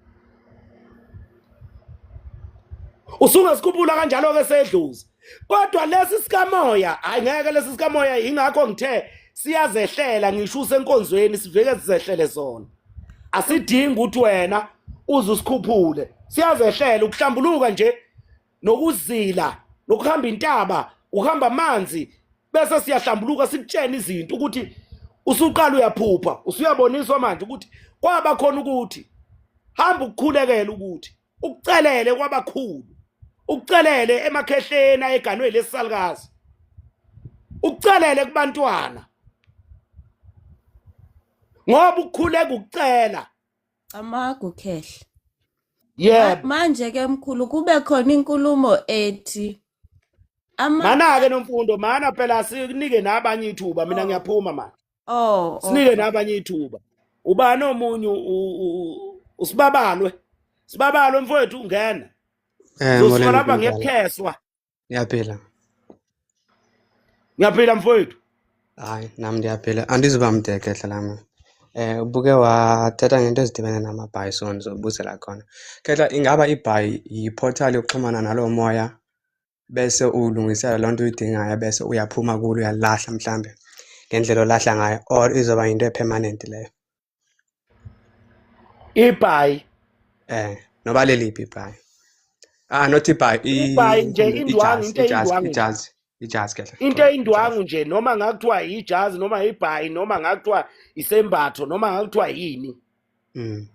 Usungasikhuphula kanjalo ke sedlozi. Kodwa lesi sikamoya, angeke lesi sikamoya ingakho ngithe siyazehlela ngisho usenkonzweni siveke sizehlele sona. Asidingi ukuthi wena uze usikhuphule. Siyazehlela ukuhlambuluka nje nokuzila nokuhamba intaba uhamba amanzi bese siyahlambuluka sikutshena izinto ukuthi usuqala uyaphupha usuyaboniswa manje ukuthi kwaba khona ukuthi hamba ukukhulekela ukuthi ukucelele kwabakhulu ukucelele emakhehleni ayeganwe lesisalukazi ukucelele kubantwana ngoba ukukhuleka ukucela Amagukhehla. yebo Manje ke mkhulu kube khona inkulumo ethi mana-ke nomfundo mana phela sinike nabanye ithuba mina ngiyaphuma manje sinike nabanye ithuba ubani omunye usibabalwe mfowethu ungena uzosifaka lapha ngebukheswa Ngiyaphila. ngiyaphila mfowethu Hayi, nami ndiyaphila. Andizoba mde Khehla lami. Ubuke wathetha ngento ezidibene namabhayi so ndizobuzela khona. Khehla, ingaba ibhayi yiportal yokuxhumana nalo moya bese ulungisela lonto uyidingayo bese uyaphuma kulo uyalahla mhlambe ngendlela olahla ngayo or izoba into epermanent leyo? ibhayi Noba leliphi ibhayi? Not ibhayi, ibhayi nje indwangu into eyindwangu ijazi Khehla. into eyindwangu nje noma ngakuthiwa ijazi noma ibhayi noma ngakuthiwa isembatho noma ngakuthiwa yini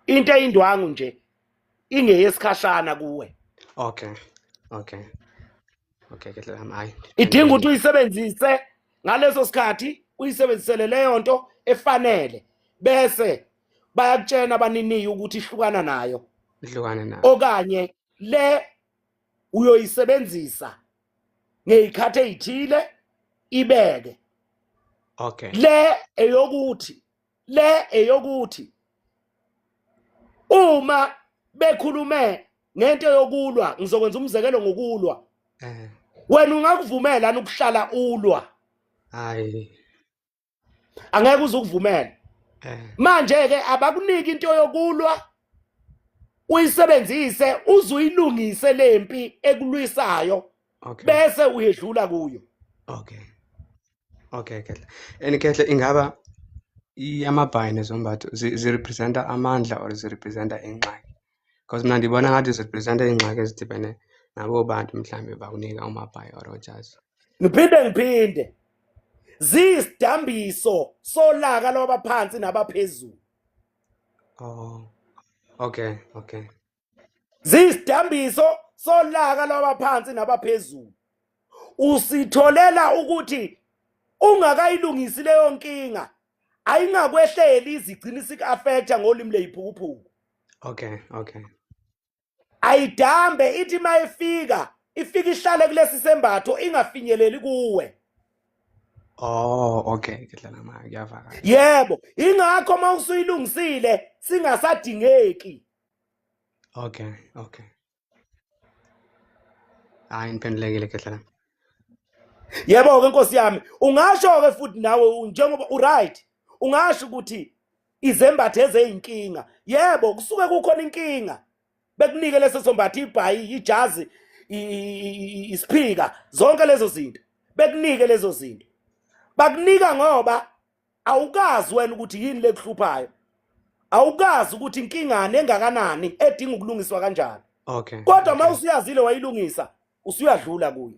into eyindwangu nje ingeyesikhashana kuwe Okay Khehla lami, hayi. idinga ukuthi uyisebenzise ngaleso sikhathi uyisebenzisele leyo nto efanele bese bayakutshena abaniniyi ukuthi ihlukana nayo Ihlukane nayo. okanye le uyoyisebenzisa ngeyikhathi ezithile ibeke Okay. le eyokuthi uma bekhulume ngento yokulwa ngizokwenza umzekelo ngokulwa wena ungakuvumela ukuhlala ulwa Hayi. angeke uzukuvumela manje ke abakuniki into yokulwa uyisebenzise uzuyilungise lempi ekulwisayo bese uyedlula kuyo Okay Khehla. And Khehla, ingaba amabhayi nezombatho zirepresenta amandla or zirepresenta ingxaki? Because mina ndibona ngathi zirepresenta ingxaki ezidibene nabo bantu mhlambe bakunika umabhayi or ojazi. ngiphinde ziyisidambiso solaka lwabaphansi nabaphezulu Okay. ziyisidambiso solaka lwabaphansi nabaphezulu usitholela ukuthi ungakayilungisi leyo nkinga ayingakwehleli izigcina isik-affecta ngolimi leyiphukuphuku Okay. ayidambe ithi mayifika ihlale kulesi sembatho ingafinyeleli kuwe Okay Khehla lami, ngiyavakala. yebo ingakho uma usuyilungisile singasadingeki Okay. Hayi, niphendulekile Khehla lami. yebo-ke nkosi yami ungasho-ke futhi nawe njengoba uright ungasho ukuthi izembatho ezeyinkinga yebo kusuke kukhona inkinga bekunike leso sombatho ibhayi ijazi isiphika zonke lezo zinto bekunike lezo zinto bakunika ngoba awukazi wena ukuthi yini lekuhluphayo awukazi ukuthi inkingane engakanani edinga ukulungiswa kanjani kodwa uma usuyazile wayilungisa usuyadlula kuyo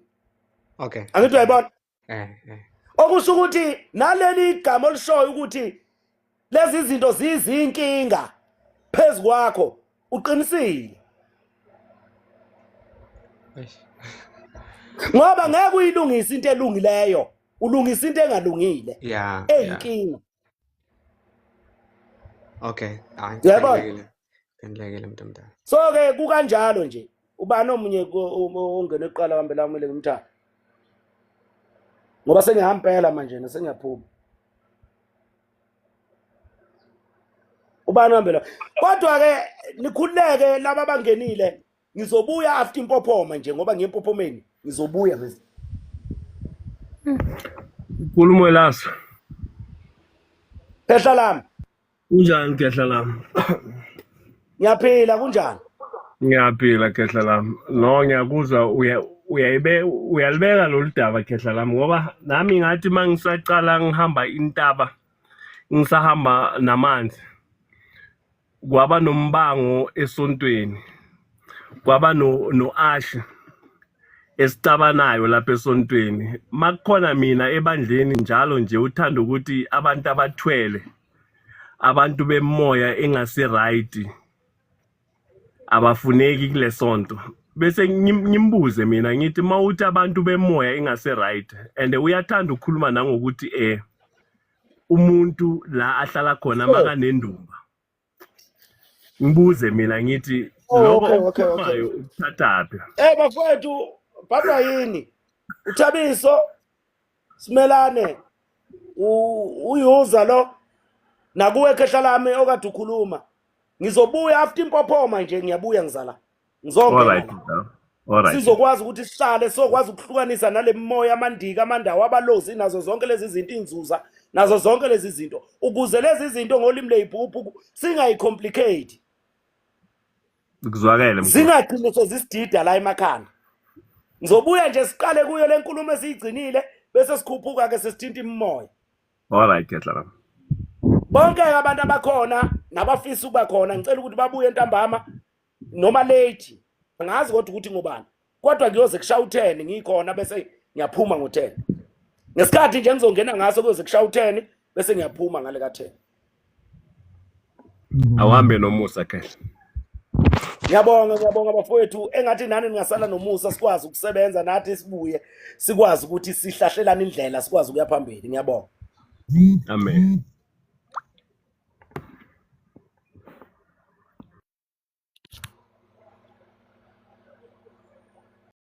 angithi uyayibona okusho ukuthi naleli igama olishoyo ukuthi lezi zinto zizinkinga phezu kwakho uqinisile ngoba ngeke uyilungise into elungileyo ulungisa into engalungile eyinkinga Phendulekile mntu omdala. so-ke kukanjalo nje ubani omunye ongena eqala hambela kumele ngimthanda ngoba sengiyampela manje sengiyaphuma ubani hambela kodwa-ke nikhululeke laba abangenile ngizobuya after impophoma nje ngoba ngiyempophomeni ngizobuya bese Nkulumo laso. Khehla lami Unjani Khehla lami? ngiyaphila kunjani Ngiyaphila Khehla lami. No ngiyakuzwa uyalibeka lolu daba Khehla lami ngoba nami ngathi mangisaqala ngihamba intaba ngisahamba namanzi kwaba nombango esontweni kwaba no Asha esitabanayo lapha esontweni. Makukhona mina ebandleni njalo nje uthanda ukuthi abantu abathwele, abantu bemoya engasi right abafuneki kule sonto. Bese ngimbuze mina ngithi mawuthi abantu bemoya engase right and uyathanda ukukhuluma nangokuthi umuntu la ahlala khona makanendumba. Ngibuze mina ngithi lokho Okay. ukuthathaphi. Bafowethu, baba yini? Uthabiso, Simelane, uyuza lo, nakuwe khehla lami okade ukhuluma. Ngizobuya after impophoma nje ngiyabuya ngizala. Ngizongena. Alright. Sizokwazi ukuthi sihlale sokwazi ukuhlukanisa nale moya amandika amandawo abalozi nazo zonke lezi zinto inzuza nazo zonke lezi zinto ukuze lezi zinto ngolimi leyiphuphu singayicomplicate. Kuzwakele mkhulu. Zingagcine sezisidida la emakhanda. Ngizobuya nje siqale kuyo lenkulumo esiyigcinile bese sikhuphuka ke sesithinta imimoya. Alright khehla lami. Bonke abantu abakhona nabafisa ukuba khona ngicela ukuthi babuye entambama noma late. Angazi kodwa ukuthi ngubani. Kodwa kuyoze kushaya u10 ngikhona bese ngiyaphuma ngo10. Ngesikhathi nje ngizongena ngaso kuyoze kushaya u10 bese ngiyaphuma ngale ka10. Awuhambe nomusa khehla. Ngiyabonga bafowethu engathi nani ningasala nomusa sikwazi ukusebenza nathi sibuye sikwazi ukuthi sihlahlelana indlela sikwazi ukuya phambili. Ngiyabonga. Amen.